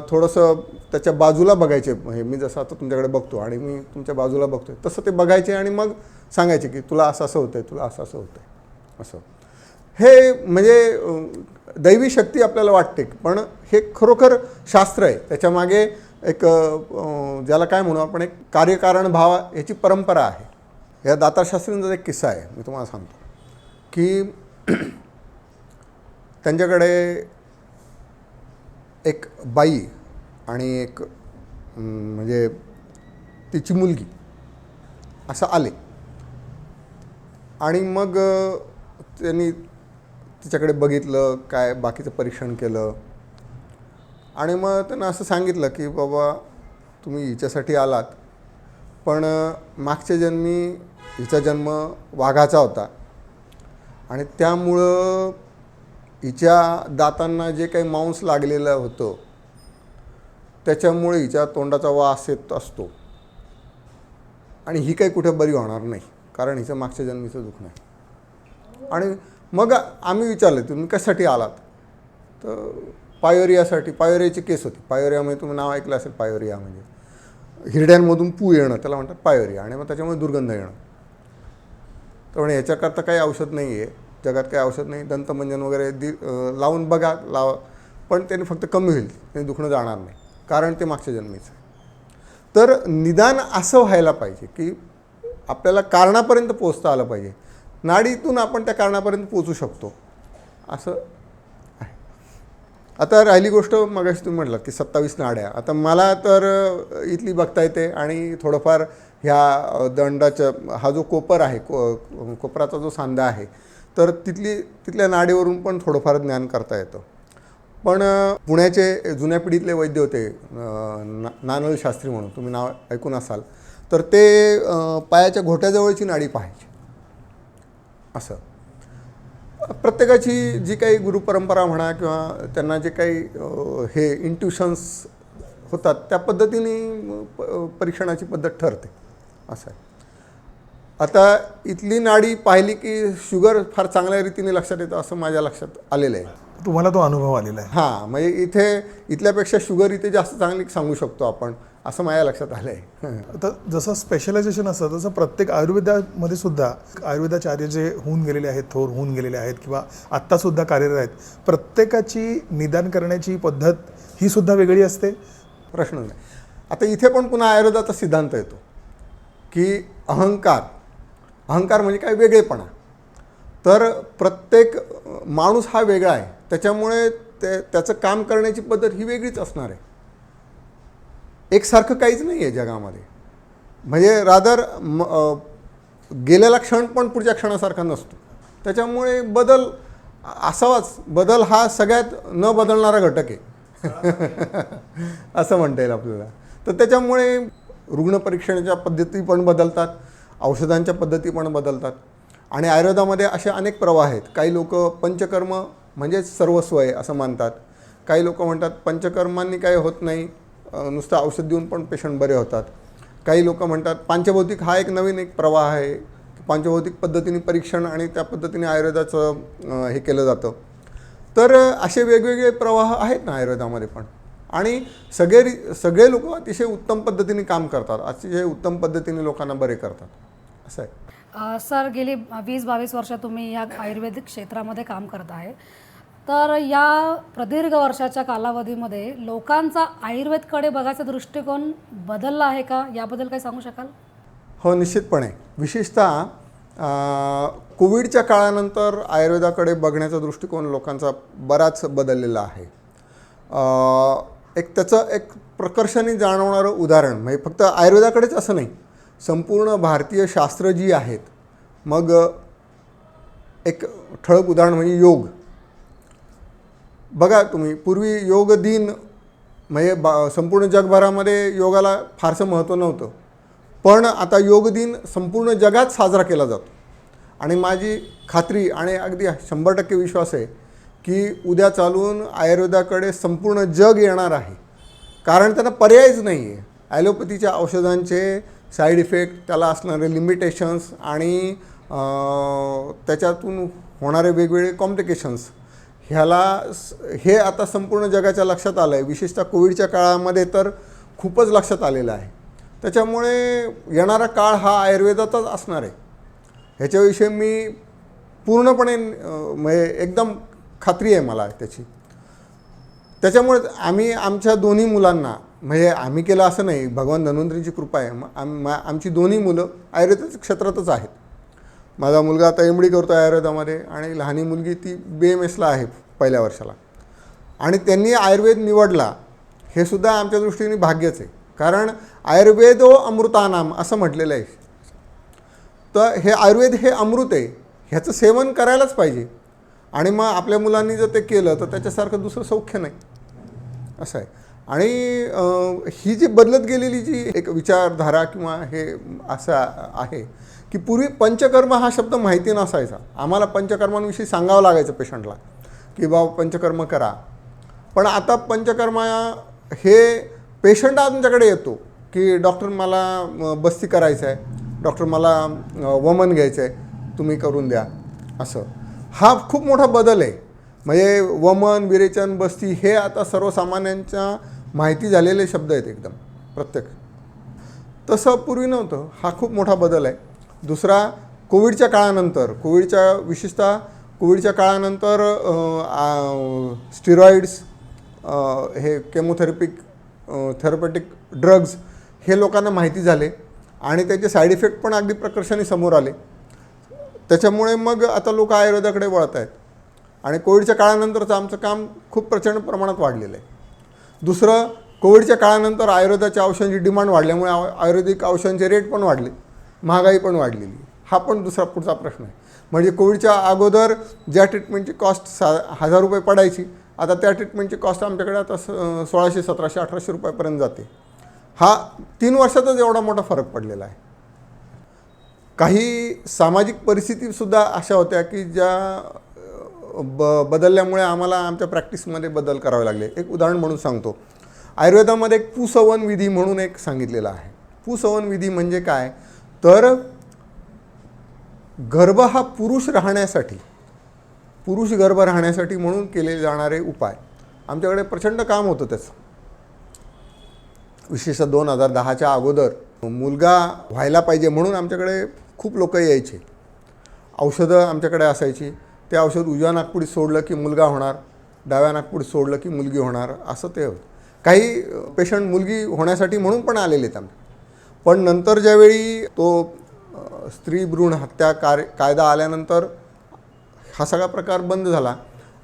थोडंसं त्याच्या बाजूला बघायचे. म्हणजे मी जसं आता तुमच्याकडे बघतो आणि मी तुमच्या बाजूला बघतोय तसं ते बघायचे आणि मग सांगायचे की तुला असं असं होतं आहे, तुला असं असं होतं आहे. असं हे म्हणजे दैवी शक्ती आपल्याला वाटते, पण हे खरोखर शास्त्र आहे. त्याच्यामागे एक ज्याला काय म्हणू आपण, एक कार्यकारण भाव याची परंपरा आहे. या दातारशास्त्रींचा एक किस्सा आहे, मी तुम्हाला सांगतो की त्यांच्याकडे एक बाई आणि एक म्हणजे तिची मुलगी असं आले आणि मग त्यांनी तिच्याकडे बघितलं, काय बाकीचं परीक्षण केलं आणि मग त्यांना असं सांगितलं की बाबा तुम्ही हिच्यासाठी आलात, पण मागच्या जन्मी हिचा जन्म वाघाचा होता आणि त्यामुळं हिच्या दातांना जे काही मांस लागलेलं होतं त्याच्यामुळे हिच्या तोंडाचा वास येत असतो आणि ही काही कुठे बरी होणार नाही, कारण हिचं मागच्या जन्मीचं दुःख नाही. आणि मग आम्ही विचारलं तुम्ही कशासाठी आलात, तर पायोरियासाठी. पायोरियाची केस होती. पायोरिया म्हणजे तुम्ही नाव ऐकलं असेल, पायोरिया म्हणजे हिरड्यांमधून पू येणं, त्याला म्हणतात पायोरिया, आणि मग त्याच्यामुळे दुर्गंध येणं. तर म्हणजे ह्याच्याकरता काही औषध नाही आहे, जगात काही औषध नाही, दंतमंजन वगैरे लावून बघा, पण त्याने फक्त कमी होईल, त्याने दुखणं जाणार नाही, कारण ते मागच्या जन्मीचं आहे. तर निदान असं व्हायला पाहिजे की आपल्याला कारणापर्यंत पोचता आलं पाहिजे. नाडीतून आपण त्या कारणापर्यंत पोचू शकतो असं आहे. आता राहिली गोष्ट मगाशी तुम्ही म्हटलं की 27 नाड्या. आता मला तर इथली बघता येते आणि थोडंफार ह्या दंडाच्या हा जो कोपर आहे, कोपराचा जो सांधा आहे, तर तिथल्या नाडीवरून पण थोडंफार ज्ञान करता येतं. पण पुण्याचे जुन्या पिढीतले वैद्य होते नानल शास्त्री म्हणून, तुम्ही नाव ऐकून असाल, तर ते पायाच्या घोट्याजवळची नाडी पाहायची. असं प्रत्येकाची जी काही गुरुपरंपरा म्हणा किंवा त्यांना जे काही हे इंट्युशन्स होतात त्या पद्धतीने परीक्षणाची पद्धत ठरते. असं आहे. आता इथली नाडी पाहिली की शुगर फार चांगल्या रीतीने लक्षात येतं असं माझ्या लक्षात आलेलं आहे. तुम्हाला तो अनुभव आलेला आहे. हां, म्हणजे इथल्यापेक्षा शुगर इथे जास्त चांगली सांगू शकतो आपण, असं माझ्या लक्षात आलं आहे. तर जसं स्पेशलायझेशन असतं तसं प्रत्येक आयुर्वेदामध्ये सुद्धा आयुर्वेदाचार्य जे होऊन गेलेले आहेत, थोर होऊन गेलेले आहेत किंवा आत्तासुद्धा कार्यरत आहेत, प्रत्येकाची निदान करण्याची पद्धत ही सुद्धा वेगळी असते. प्रश्न नाही. आता इथे पण पुन्हा आयुर्वेदाचा सिद्धांत येतो की अहंकार म्हणजे काय, वेगळेपणा. तर प्रत्येक माणूस हा वेगळा आहे, त्याच्यामुळे त्याचं काम करण्याची पद्धत ही वेगळीच असणार आहे. एकसारखं काहीच नाही आहे जगामध्ये. म्हणजे रादर गेलेला क्षण पण पुढच्या क्षणासारखा नसतो. त्याच्यामुळे बदल असावाच. बदल हा सगळ्यात न बदलणारा घटक आहे असं म्हणता येईल आपल्याला. तर त्याच्यामुळे रुग्णपरीक्षणाच्या पद्धती पण बदलतात, औषधांच्या पद्धती पण बदलतात. आणि आयुर्वेदामध्ये असे अनेक प्रवाह आहेत. काही लोक पंचकर्म म्हणजेच सर्वस्व आहे असं मानतात. काही लोक म्हणतात पंचकर्मांनी काही होत नाही, नुसतं औषध देऊन पण पेशंट बरे होतात. काही लोक म्हणतात पांचभौतिक हा एक नवीन एक प्रवाह आहे, पांचभौतिक पद्धतीने परीक्षण आणि त्या पद्धतीने आयुर्वेदाचं हे केलं जातं. तर असे वेगवेगळे प्रवाह आहेत ना आयुर्वेदामध्ये पण. आणि सगळे लोक अतिशय उत्तम पद्धतीने काम करतात, अतिशय उत्तम पद्धतीने लोकांना बरे करतात असं आहे. सर, गेली 20-22 वर्ष तुम्ही या आयुर्वेदिक क्षेत्रामध्ये काम करत आहे. तर या प्रदीर्घ वर्षाच्या कालावधीमध्ये लोकांचा आयुर्वेदकडे बघायचा दृष्टिकोन बदलला आहे का? याबद्दल काही सांगू शकाल? हो, निश्चितपणे. विशेषतः कोविडच्या काळानंतर आयुर्वेदाकडे बघण्याचा दृष्टिकोन लोकांचा बराच बदललेला आहे. त्याचं एक प्रकर्षाने जाणवणारं उदाहरण म्हणजे फक्त आयुर्वेदाकडेच असं नाही, संपूर्ण भारतीय शास्त्र जी आहेत. मग एक ठळक उदाहरण म्हणजे योग. बघा तुम्ही, पूर्वी योग दिन म्हणजे संपूर्ण जगभरामध्ये योगाला फारसं महत्त्व नव्हतं, पण आता योग दिन संपूर्ण जगात साजरा केला जातो. आणि माझी खात्री आणि अगदी 100% विश्वास आहे की उद्या चालून आयुर्वेदाकडे संपूर्ण जग येणार आहे, कारण त्यांना पर्यायच नाही आहे. ॲलोपॅथीच्या औषधांचे साईड इफेक्ट, त्याला असणारे लिमिटेशन्स आणि त्याच्यातून होणारे वेगवेगळे कॉम्प्लिकेशन्स हे आता संपूर्ण जगाच्या लक्षात आलं आहे. विशेषतः कोविडच्या काळामध्ये तर खूपच लक्षात आलेलं आहे. त्याच्यामुळे येणारा काळ हा आयुर्वेदाचाच असणार आहे, ह्याच्याविषयी मी पूर्णपणे म्हणजे एकदम खात्री आहे मला त्याची. त्याच्यामुळे आम्ही आमच्या दोन्ही मुलांना, म्हणजे आम्ही केलं असं नाही, भगवान धन्वंतरीची कृपा आहे, आमची दोन्ही मुलं आयुर्वेदाच्या क्षेत्रातच आहेत. माझा मुलगा आता MD करतो आयुर्वेदामध्ये आणि लहानी मुलगी ती BMSला आहे पहिल्या वर्षाला. आणि त्यांनी आयुर्वेद निवडला हे सुद्धा आमच्या दृष्टीने भाग्यच आहे, कारण आयुर्वेदो अमृतानाम असं म्हटलेलं आहे. तर हे आयुर्वेद हे अमृत आहे, ह्याचं सेवन करायलाच पाहिजे. आणि मग आपल्या मुलांनी जर ते केलं तर त्याच्यासारखं दुसरं सौख्य नाही असं आहे. आणि ही जी बदलत गेलेली जी एक विचारधारा किंवा हे असं आहे की पूर्वी पंचकर्म हा शब्द माहिती नसायचा. आम्हाला पंचकर्मांविषयी सांगावं लागायचं पेशंटला की बाबा पंचकर्म करा. पण आता पंचकर्म हे पेशंट आमच्याकडे येतो की डॉक्टर मला बस्ती करायचं आहे, डॉक्टर मला वमन घ्यायचं आहे, तुम्ही करून द्या असं. हा खूप मोठा बदल आहे. म्हणजे वमन, विरेचन, बस्ती हे आता सर्वसामान्यांच्या माहिती झालेले शब्द आहेत एकदम प्रत्येक. तसं पूर्वी नव्हतं. हा खूप मोठा बदल आहे. दुसरा, कोविडच्या काळानंतर, विशेषतः कोविडच्या काळानंतर स्टिरॉइड्स, हे थेरपॅटिक ड्रग्ज हे लोकांना माहिती झाले आणि त्याचे साईड इफेक्ट पण अगदी प्रकर्षाने समोर आले. त्याच्यामुळे मग आता लोक आयुर्वेदाकडे वळत आहेत आणि कोविडच्या काळानंतरचं आमचं काम खूप प्रचंड प्रमाणात वाढलेलं आहे. दुसरं, कोविडच्या काळानंतर आयुर्वेदाच्या औषधांची डिमांड वाढल्यामुळे आयुर्वेदिक औषधांचे रेट पण वाढले, महागाई पण वाढलेली. हा पण दुसरा पुढचा प्रश्न आहे. म्हणजे कोविडच्या अगोदर ज्या ट्रीटमेंटची कॉस्ट 1000 रुपये पडायची, आता त्या ट्रीटमेंटची कॉस्ट आमच्याकडे आता 1600, 1700, 1800 रुपयापर्यंत जाते. हा 3 वर्षातच एवढा मोठा फरक पडलेला आहे. काही सामाजिक परिस्थितीसुद्धा अशा होत्या की ज्या बदलल्यामुळे आम्हाला आमच्या प्रॅक्टिसमध्ये बदल करावे लागले. एक उदाहरण म्हणून सांगतो. आयुर्वेदामध्ये एक पुसवन विधी म्हणून एक सांगितलेला आहे. पुसवन विधी म्हणजे काय तर गर्भ हा पुरुष गर्भ राहण्यासाठी म्हणून केले जाणारे उपाय. आमच्याकडे प्रचंड काम होतं त्याचं. विशेषतः 2010च्या अगोदर मुलगा व्हायला पाहिजे म्हणून आमच्याकडे खूप लोक यायचे. औषधं आमच्याकडे असायची. ते औषध उजव्या नागपुडीत सोडलं की मुलगा होणार, डाव्या नागपुडीत सोडलं की मुलगी होणार, असं ते होतं. काही पेशंट मुलगी होण्यासाठी म्हणून पण आलेले आहेत आमचे. पण नंतर ज्यावेळी तो स्त्री भ्रूण हत्या कायदा आल्यानंतर हा सगळा प्रकार बंद झाला.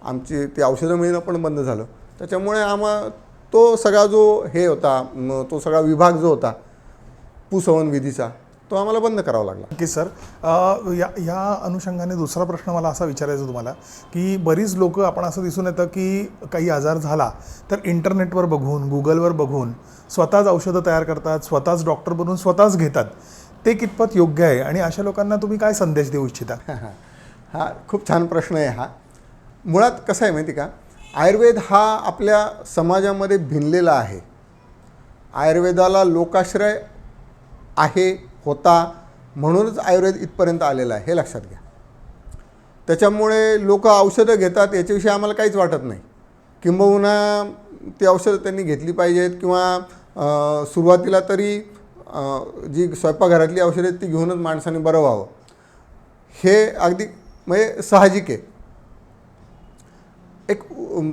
आमची ती औषधं मिळणं पण बंद झालं. त्याच्यामुळे तो सगळा जो हे होता, तो सगळा विभाग जो होता पुसवन विधीचा, तो आम्हाला बंद करावा लागला. नक्कीच सर. या अनुषंगाने दुसरा प्रश्न मला असा विचारायचा तुम्हाला की बरीच लोक आपण असं दिसून येतं की काही आजार झाला तर इंटरनेटवर बघून गुगलवर बघून स्वतःच औषधं तयार करतात, स्वतःच डॉक्टर बनून स्वतःच घेतात. ते कितपत योग्य आहे आणि अशा लोकांना तुम्ही काय संदेश देऊ इच्छिता? हा खूप छान प्रश्न आहे हा. मुळात कसं आहे माहिती का, आयुर्वेद हा आपल्या समाजामध्ये भिनलेला आहे. आयुर्वेदाला लोकाश्रय आहे, होता, म्हणूनच आयुर्वेद इथपर्यंत आलेला आहे, हे लक्षात घ्या. त्याच्यामुळे लोक औषधं घेतात याच्याविषयी आम्हाला काहीच वाटत नाही. किंबहुना ती औषधं त्यांनी घेतली पाहिजेत किंवा सुरुवातीला तरी जी स्वयंपाकघरातली औषधं आहेत ती घेऊनच माणसाने बरं व्हावं, हे अगदी म्हणजे साहजिक आहे. एक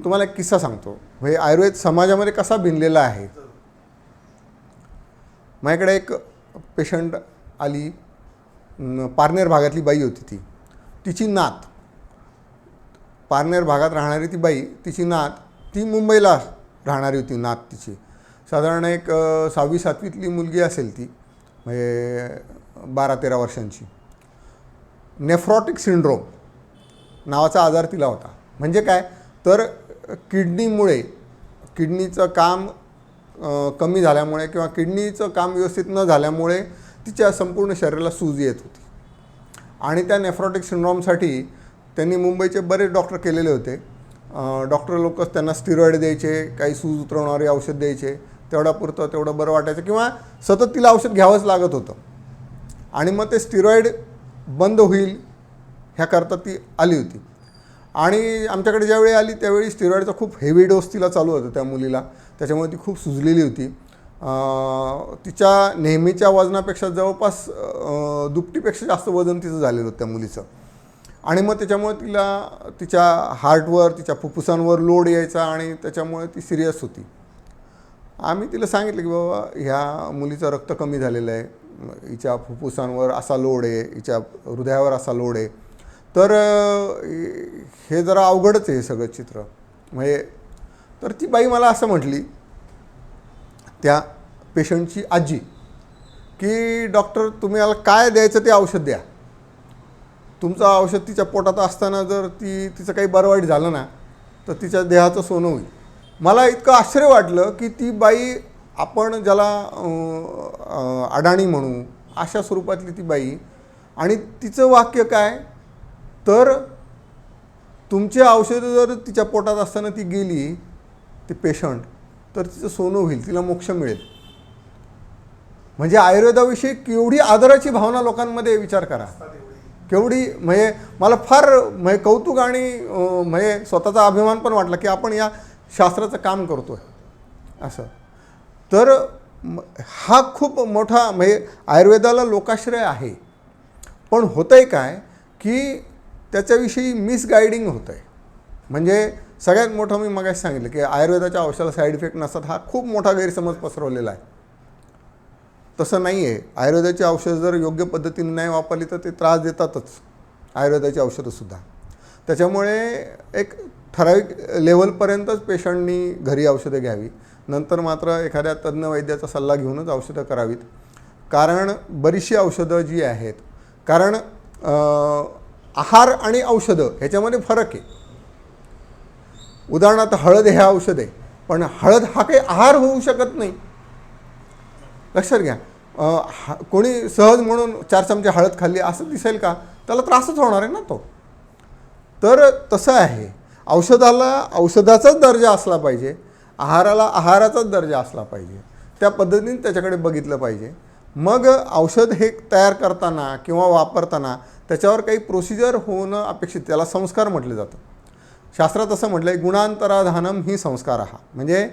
तुम्हाला एक किस्सा सांगतो. म्हणजे आयुर्वेद समाजामध्ये कसा भिनलेला आहे. माझ्याकडे एक पेशंट आली, पारनेर भागातली बाई होती. तिची नात, पारनेर भागात राहणारी ती बाई, तिची नात, ती मुंबईला राहणारी होती. नात तिची साधारण एक 6वी-7वीतली मुलगी असेल ती, म्हणजे 12-13 वर्षांची. नेफ्रॉटिक सिंड्रोम नावाचा आजार तिला होता. म्हणजे काय तर किडनीमुळे, किडनीचं काम कमी झाल्यामुळे किंवा किडनीचं काम व्यवस्थित न झाल्यामुळे तिच्या संपूर्ण शरीराला सूज येत होती. आणि त्या नेफ्रॉटिक सिंड्रोमसाठी त्यांनी मुंबईचे बरेच डॉक्टर केलेले होते. डॉक्टर लोक त्यांना स्टिरॉइड द्यायचे, काही सूज उतरवणारे औषध द्यायचे, तेवढ्यापुरतं तेवढं बरं वाटायचं किंवा सतत तिला औषध घ्यावंच लागत होतं. आणि मग ते स्टिरॉइड बंद होईल ह्याकरता ती आली होती. आणि आमच्याकडे ज्यावेळी आली त्यावेळी स्टिरॉइडचा खूप हेवी डोस तिला चालू होता त्या मुलीला. त्याच्यामुळे ती खूप सुजलेली होती. तिच्या नेहमीच्या वजनापेक्षा जवळपास दुपटीपेक्षा जास्त वजन तिचं झालेलं होतं त्या मुलीचं. आणि मग त्याच्यामुळे तिला तिच्या हार्टवर, तिच्या फुफ्फुसांवर लोड यायचा आणि त्याच्यामुळे ती सिरियस होती. आम्ही तिला सांगितलं की बाबा ह्या मुलीचं रक्त कमी झालेलं आहे, हिच्या फुफ्फुसांवर असा लोड आहे, हिच्या हृदयावर असा लोड आहे, तर हे जरा अवघडच आहे हे सगळं चित्र. म्हणजे तर ती बाई मला असं म्हटली, त्या पेशंटची आजी, की डॉक्टर तुम्ही याला काय द्यायचं ते औषध द्या. तुमचं औषध तिच्या पोटात असताना जर तिचं काही बरं वाईट झालं ना तर तिच्या देहाचं सोनं होईल. मला इतकं आश्चर्य वाटलं की ती बाई, आपण ज्याला अडाणी म्हणू अशा स्वरूपातली ती बाई, आणि तिचं वाक्य काय तर तुमचे औषधं जर तिच्या पोटात असताना ती गेली, ती पेशंट, तर तिचं सोनं होईल, तिला मोक्ष मिळेल. म्हणजे आयुर्वेदाविषयी केवढी आदराची भावना लोकांमध्ये, विचार करा केवढी. म्हणजे मला फार म्हणजे कौतुक आणि म्हणजे स्वतःचा अभिमान पण वाटला की आपण या शास्त्राचं काम करतो आहे असं. तर हा खूप मोठा म्हणजे आयुर्वेदाला लोकाश्रय आहे. पण होतं आहे काय की त्याच्याविषयी मिसगायडिंग होतं आहे. म्हणजे सगळ्यात मोठं मी मगाशी सांगितलं की आयुर्वेदाच्या औषधाला साईड इफेक्ट नसतात, हा खूप मोठा गैरसमज पसरवलेला आहे. तसं नाही आहे. आयुर्वेदाची औषधं जर योग्य पद्धतीने नाही वापरली तर ते त्रास देतातच, आयुर्वेदाची औषधंसुद्धा. त्याच्यामुळे एक ठराविक लेवलपर्यंतच पेशंटनी घरी औषधं घ्यावी, नंतर मात्र एखाद्या तज्ज्ञ वैद्याचा सल्ला घेऊनच औषधं करावीत. कारण बरीचशी औषधं जी आहेत, कारण आहार आणि औषधं ह्याच्यामध्ये फरक आहे. उदाहरणार्थ हळद हे औषध आहे, पण हळद हा काही आहार होऊ शकत नाही, लक्षात घ्या. कोणी सहज म्हणून 4 चमचे हळद खाल्ली असं दिसेल का, त्याला त्रासच होणार आहे ना तो. तर तसं आहे, औषधाला औषधाचाच दर्जा असला पाहिजे, आहाराला आहाराचाच दर्जा असला पाहिजे. त्या पद्धतीने त्याच्याकडे बघितलं पाहिजे. मग औषध हे तयार करताना किंवा वापरताना त्याच्यावर काही प्रोसिजर होणं अपेक्षित, त्याला संस्कार म्हटलं जातं. शास्त्रात असं म्हटलं आहे, गुणांतराधानम ही संस्कारः, म्हणजे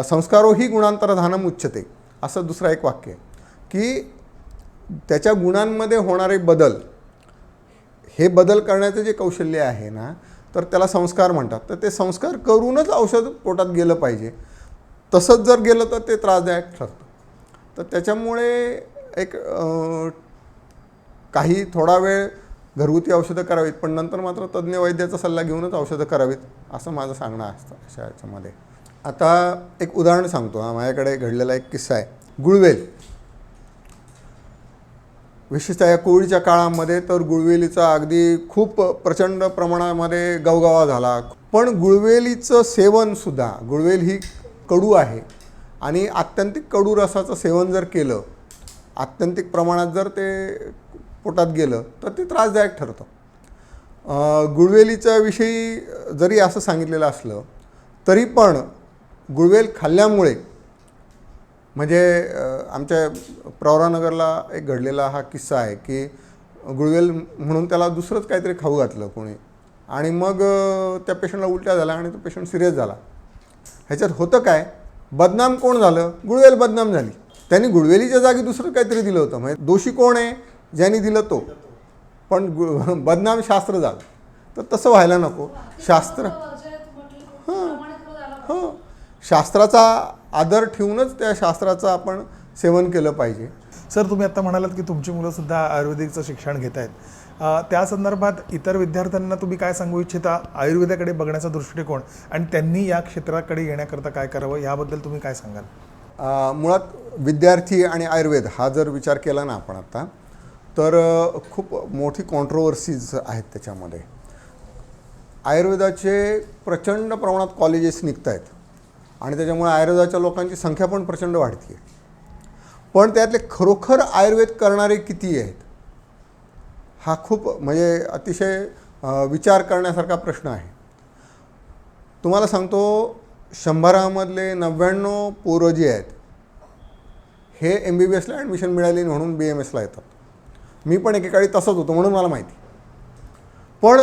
संस्कारो ही गुणांतराधानम उच्यते, असं दुसरं एक वाक्य आहे की त्याच्या गुणांमध्ये होणारे बदल, हे बदल करण्याचं जे कौशल्य आहे ना, तर त्याला संस्कार म्हणतात. तर ते संस्कार करूनच औषध पोटात गेलं पाहिजे. तसंच जर गेलं तर ते त्रासदायक ठरतं. तर त्याच्यामुळे एक काही थोडा वेळ घरगुती औषधं करावीत, पण नंतर मात्र तज्ज्ञ वैद्याचा सल्ला घेऊनच औषधं करावीत, असं माझं सांगणं असतं अशा याच्यामध्ये. आता एक उदाहरण सांगतो. माझ्याकडे घडलेला एक किस्सा आहे. गुळवेल. विशेषतः या कोविडच्या काळामध्ये तर गुळवेलीचा अगदी खूप प्रचंड प्रमाणामध्ये गवगवा झाला. पण गुळवेलीचं सेवनसुद्धा, गुळवेल ही कडू आहे आणि आत्यंतिक कडू रसाचं सेवन जर केलं, आत्यंतिक प्रमाणात जर ते पोटात गेलं तर ते त्रासदायक ठरतं. गुळवेलीच्या विषयी जरी असं सांगितलेलं असलं तरी पण गुळवेल खाल्ल्यामुळे म्हणजे आमच्या प्रवरानगरला एक घडलेला हा किस्सा आहे की गुळवेल म्हणून त्याला दुसरंच काहीतरी खाऊ घातलं कोणी आणि मग त्या पेशंटला उलट्या झाल्या आणि तो पेशंट सिरियस झाला. ह्याच्यात होतं काय, बदनाम कोण झालं, गुळवेल बदनाम झाली. त्यांनी गुळवेलीच्या जागी दुसरं काहीतरी दिलं होतं. म्हणजे दोषी कोण आहे, ज्यांनी दिलं तो, पण बदनाम शास्त्र झालं. तर तसं व्हायला नको. शास्त्र हां शास्त्राचा आदर ठेवूनच त्या शास्त्राचं आपण सेवन केलं पाहिजे. सर, तुम्ही आता म्हणालात की तुमची मुलंसुद्धा आयुर्वेदिकचं शिक्षण घेत आहेत. त्या संदर्भात इतर विद्यार्थ्यांना तुम्ही काय सांगू इच्छिता, आयुर्वेदाकडे बघण्याचा दृष्टिकोन आणि त्यांनी या क्षेत्राकडे येण्याकरता काय करावं याबद्दल तुम्ही काय सांगाल? मुळात विद्यार्थी आणि आयुर्वेद हा जर विचार केला ना आपण आता, तर खूप मोठी कॉन्ट्रोवर्सीज आहेत त्याच्यामध्ये. आयुर्वेदाचे प्रचंड प्रमाणात कॉलेजेस निघत आहेत आणि त्याच्यामुळे आयुर्वेदाच्या लोकांची संख्या पण प्रचंड वाढते आहे. पण त्यातले खरोखर आयुर्वेद करणारे किती आहेत हा खूप म्हणजे अतिशय विचार करण्यासारखा प्रश्न आहे. तुम्हाला सांगतो, 100मधले 99 पोरं जी आहेत हे MBBSला ॲडमिशन मिळाली म्हणून BMSला येतात. मी पण एकेकाळी तसंच होतो म्हणून मला माहिती. पण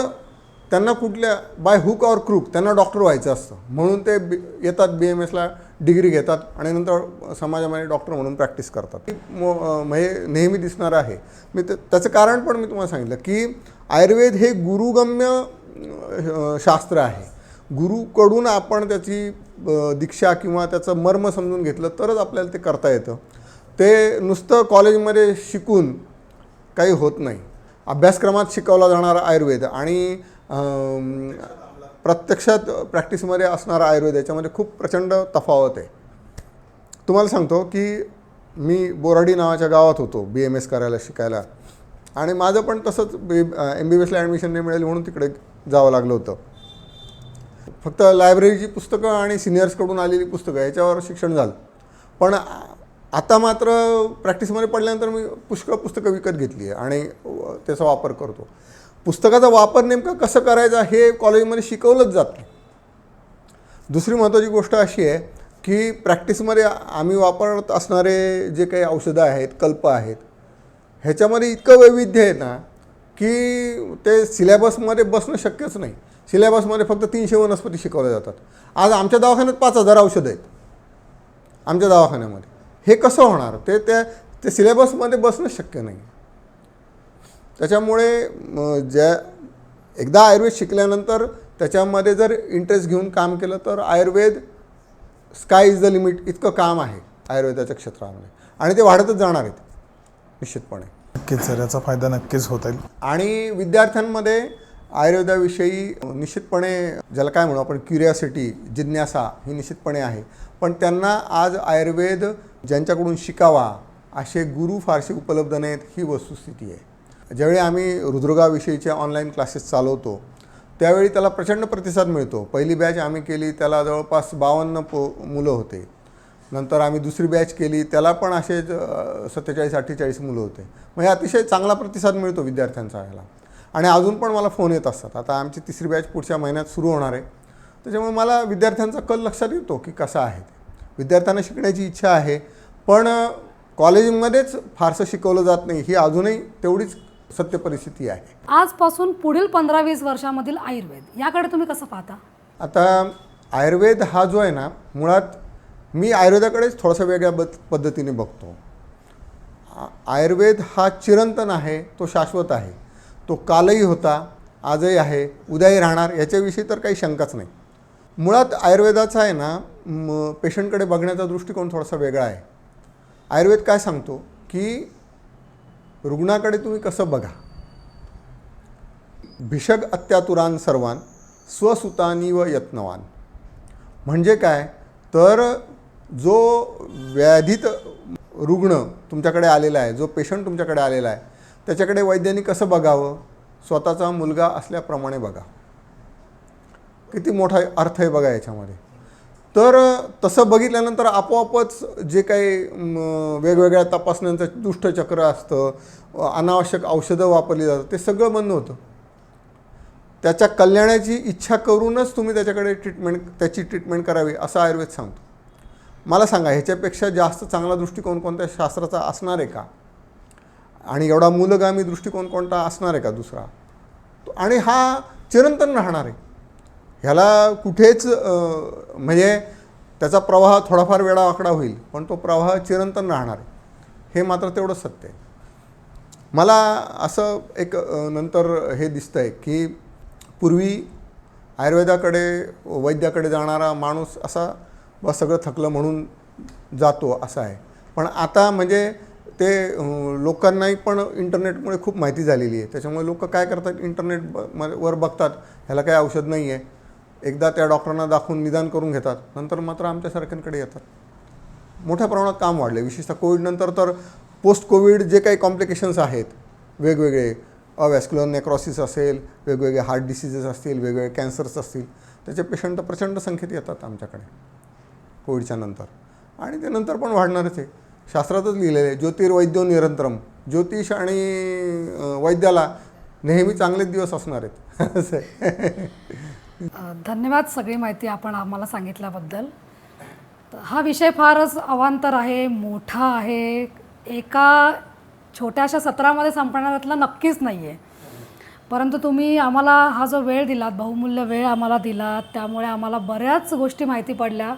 त्यांना कुठल्या बाय हुक और क्रूक त्यांना डॉक्टर व्हायचं असतं म्हणून ते येतात BMSला डिग्री घेतात आणि नंतर समाजामध्ये डॉक्टर म्हणून प्रॅक्टिस करतात. म्हणजे नेहमी दिसणारं आहे. मी त्याचं कारण पण मी तुम्हाला सांगितलं की आयुर्वेद हे गुरुगम्य शास्त्र आहे. गुरुकडून आपण त्याची दीक्षा किंवा त्याचं मर्म समजून घेतलं तरच आपल्याला ते करता येतं. ते नुसतं कॉलेजमध्ये शिकून काही होत नाही. अभ्यासक्रमात शिकवला जाणारा आयुर्वेद आणि प्रत्यक्षात प्रॅक्टिसमध्ये असणारा आयुर्वेद याच्यामध्ये खूप प्रचंड तफावत आहे. तुम्हाला सांगतो की मी बोराडी नावाच्या गावात होतो BMS करायला शिकायला आणि माझं पण तसंच MBBSला ॲडमिशन नाही मिळाली म्हणून तिकडे जावं लागलं होतं. फक्त लायब्ररीची पुस्तकं आणि सिनियर्सकडून आलेली पुस्तकं याच्यावर शिक्षण झालं. पण आता मात्र प्रॅक्टिसमध्ये पडल्यानंतर मी पुष्कळ पुस्तकं विकत घेतली आहे आणि त्याचा वापर करतो. पुस्तकाचा वापर नेमका कसं करायचा हे कॉलेजमध्ये शिकवलंच जात नाही. दुसरी महत्त्वाची गोष्ट अशी आहे की प्रॅक्टिसमध्ये आम्ही वापरत असणारे जे काही औषधं आहेत, कल्प आहेत, ह्याच्यामध्ये इतकं वैविध्य आहे ना की ते सिलेबसमध्ये बसणं शक्यच नाही. सिलेबसमध्ये फक्त 300 वनस्पती शिकवल्या जातात. आज आमच्या दवाखान्यात 5000 औषधं आहेत आमच्या दवाखान्यामध्ये. हे कसं होणार? ते सिलेबसमध्ये बसणं शक्य नाही. त्याच्यामुळे एकदा आयुर्वेद शिकल्यानंतर त्याच्यामध्ये जर इंटरेस्ट घेऊन काम केलं तर Ayurveda sky is the limit इतकं काम आहे आयुर्वेदाच्या क्षेत्रामध्ये आणि ते वाढतच जाणार आहेत निश्चितपणे. नक्कीच सर, याचा फायदा नक्कीच होता येईल. आणि विद्यार्थ्यांमध्ये आयुर्वेदाविषयी निश्चितपणे ज्याला काय म्हणू आपण क्युरिओसिटी, जिज्ञासा ही निश्चितपणे आहे. पण त्यांना आज आयुर्वेद ज्यांच्याकडून शिकावा असे गुरु फारसे उपलब्ध नाहीत ही वस्तुस्थिती आहे. ज्यावेळी आम्ही हृदरोगाविषयीचे ऑनलाईन क्लासेस चालवतो त्यावेळी त्याला प्रचंड प्रतिसाद मिळतो. पहिली बॅच आम्ही केली त्याला जवळपास 52 मुलं होते. नंतर आम्ही दुसरी बॅच केली त्याला पण असे 47-48 मुलं होते. म्हणजे अतिशय चांगला प्रतिसाद मिळतो विद्यार्थ्यांचा याला. आणि अजून पण मला फोन येत असतात. आता आमची तिसरी बॅच पुढच्या महिन्यात सुरू होणार आहे. त्याच्यामुळे मला विद्यार्थ्यांचा कल लक्षात येतो की कसा आहे ते. विद्यार्थ्यांना शिकण्याची इच्छा आहे पण कॉलेजमध्येच फारसं शिकवलं जात नाही ही अजूनही तेवढीच सत्य परिस्थिती आहे. आजपासून पुढील 15-20 वर्षामधील आयुर्वेद याकडे तुम्ही कसं पाहता? आता आयुर्वेद हा जो आहे ना, मुळात मी आयुर्वेदाकडेच थोडासा वेगळ्या पद्धतीने बघतो. आयुर्वेद हा चिरंतन आहे, तो शाश्वत आहे. तो कालही होता, आजही आहे, उद्याही राहणार याच्याविषयी तर काही शंकाच नाही. मुळात आयुर्वेदाचा आहे ना पेशंटकडे बघण्याचा दृष्टिकोन थोडासा वेगळा आहे. आयुर्वेद काय सांगतो की रुग्णाकडे तुम्ही कसं बघा. भिषग अत्यातुरान सर्वान स्वसुतानीव यत्नवान. म्हणजे काय तर जो व्याधित रुग्ण तुमच्याकडे आलेला आहे, जो पेशंट तुमच्याकडे आलेला आहे त्याच्याकडे वैद्यांनी कसं बघावं, स्वतःचा मुलगा असल्याप्रमाणे बघा. किती मोठा अर्थ आहे बघा याच्यामध्ये. तर तसं बघितल्यानंतर आपोआपच जे काही वेगवेगळ्या तपासण्यांचं दुष्टचक्र असतं, अनावश्यक औषधं वापरली जातात, ते सगळं बंद होतं. त्याच्या कल्याणाची इच्छा करूनच तुम्ही त्याच्याकडे त्याची ट्रीटमेंट करावी असं आयुर्वेद सांगतो. मला सांगा, ह्याच्यापेक्षा जास्त चांगला दृष्टिकोन कोणत्या शास्त्राचा असणार आहे का? आणि एवढा मूलगामी दृष्टिकोन कोणता असणार आहे का दुसरा? आणि हा चिरंतन राहणार आहे. ह्याला कुठेच म्हणजे त्याचा प्रवाह थोडाफार वेडावाकडा होईल, पण तो प्रवाह चिरंतन राहणार आहे, हे मात्र तेवढं सत्य आहे. मला असं एक नंतर हे दिसतं आहे की पूर्वी आयुर्वेदाकडे वैद्याकडे जाणारा माणूस असा बस सगळं थकलं म्हणून जातो असं आहे. पण आता म्हणजे ते लोकांनाही पण इंटरनेटमुळे खूप माहिती झालेली आहे. त्याच्यामुळे लोक काय करतात, इंटरनेटवर बघतात ह्याला काही औषध नाही आहे, एकदा त्या डॉक्टरांना दाखवून निदान करून घेतात, नंतर मात्र आमच्यासारख्यांकडे येतात. मोठ्या प्रमाणात काम वाढले. विशेषतः कोविडनंतर तर पोस्ट कोविड जे काही कॉम्प्लिकेशन्स आहेत वेगवेगळे, वॅस्क्युलर नेक्रॉसिस असेल, वेगवेगळे हार्ट डिसीजेस असतील, वेगवेगळे कॅन्सर्स असतील, त्याचे पेशंट प्रचंड संख्येत येतात आमच्याकडे कोविडच्या नंतर. आणि ते नंतर पण वाढणारच आहे. शास्त्रातच लिहिलेलं आहे, ज्योतिर्वैद्यो निरंतरम. ज्योतिष आणि वैद्याला नेहमी चांगलेच दिवस असणार आहेत असं आहे. धन्यवाद सगळी माहिती आपण आम्हाला सांगितल्याबद्दल. हा विषय फारच अवांतर आहे, मोठा आहे, एका छोट्याशा सत्रामध्ये संपणाऱ्यातला नक्कीच नाही आहे. परंतु तुम्ही आम्हाला हा जो वेळ दिलात, बहुमूल्य वेळ आम्हाला दिलात, त्यामुळे आम्हाला बऱ्याच गोष्टी माहिती पडल्या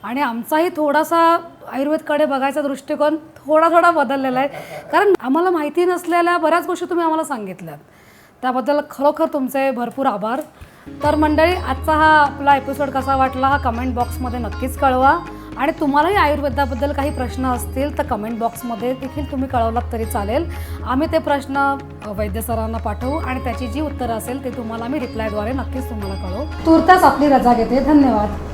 आणि आमचाही थोडासा आयुर्वेदकडे बघायचा दृष्टिकोन थोडा बदललेला आहे. कारण आम्हाला माहिती नसलेल्या बऱ्याच गोष्टी तुम्ही आम्हाला सांगितल्यात, त्याबद्दल खरोखर तुमचे भरपूर आभार. तर मंडळी, आजचा हा आपला एपिसोड कसा वाटला हा कमेंट बॉक्समध्ये नक्कीच कळवा. आणि तुम्हालाही आयुर्वेदाबद्दल काही प्रश्न असतील तर कमेंट बॉक्समध्ये देखील तुम्ही कळवलात तरी चालेल. आम्ही ते प्रश्न वैद्य सरांना पाठवू आणि त्याची जी उत्तरं असेल ते तुम्हाला आम्ही रिप्लायद्वारे नक्कीच तुम्हाला कळवू. तूर्तास आपली रजा घेते. धन्यवाद.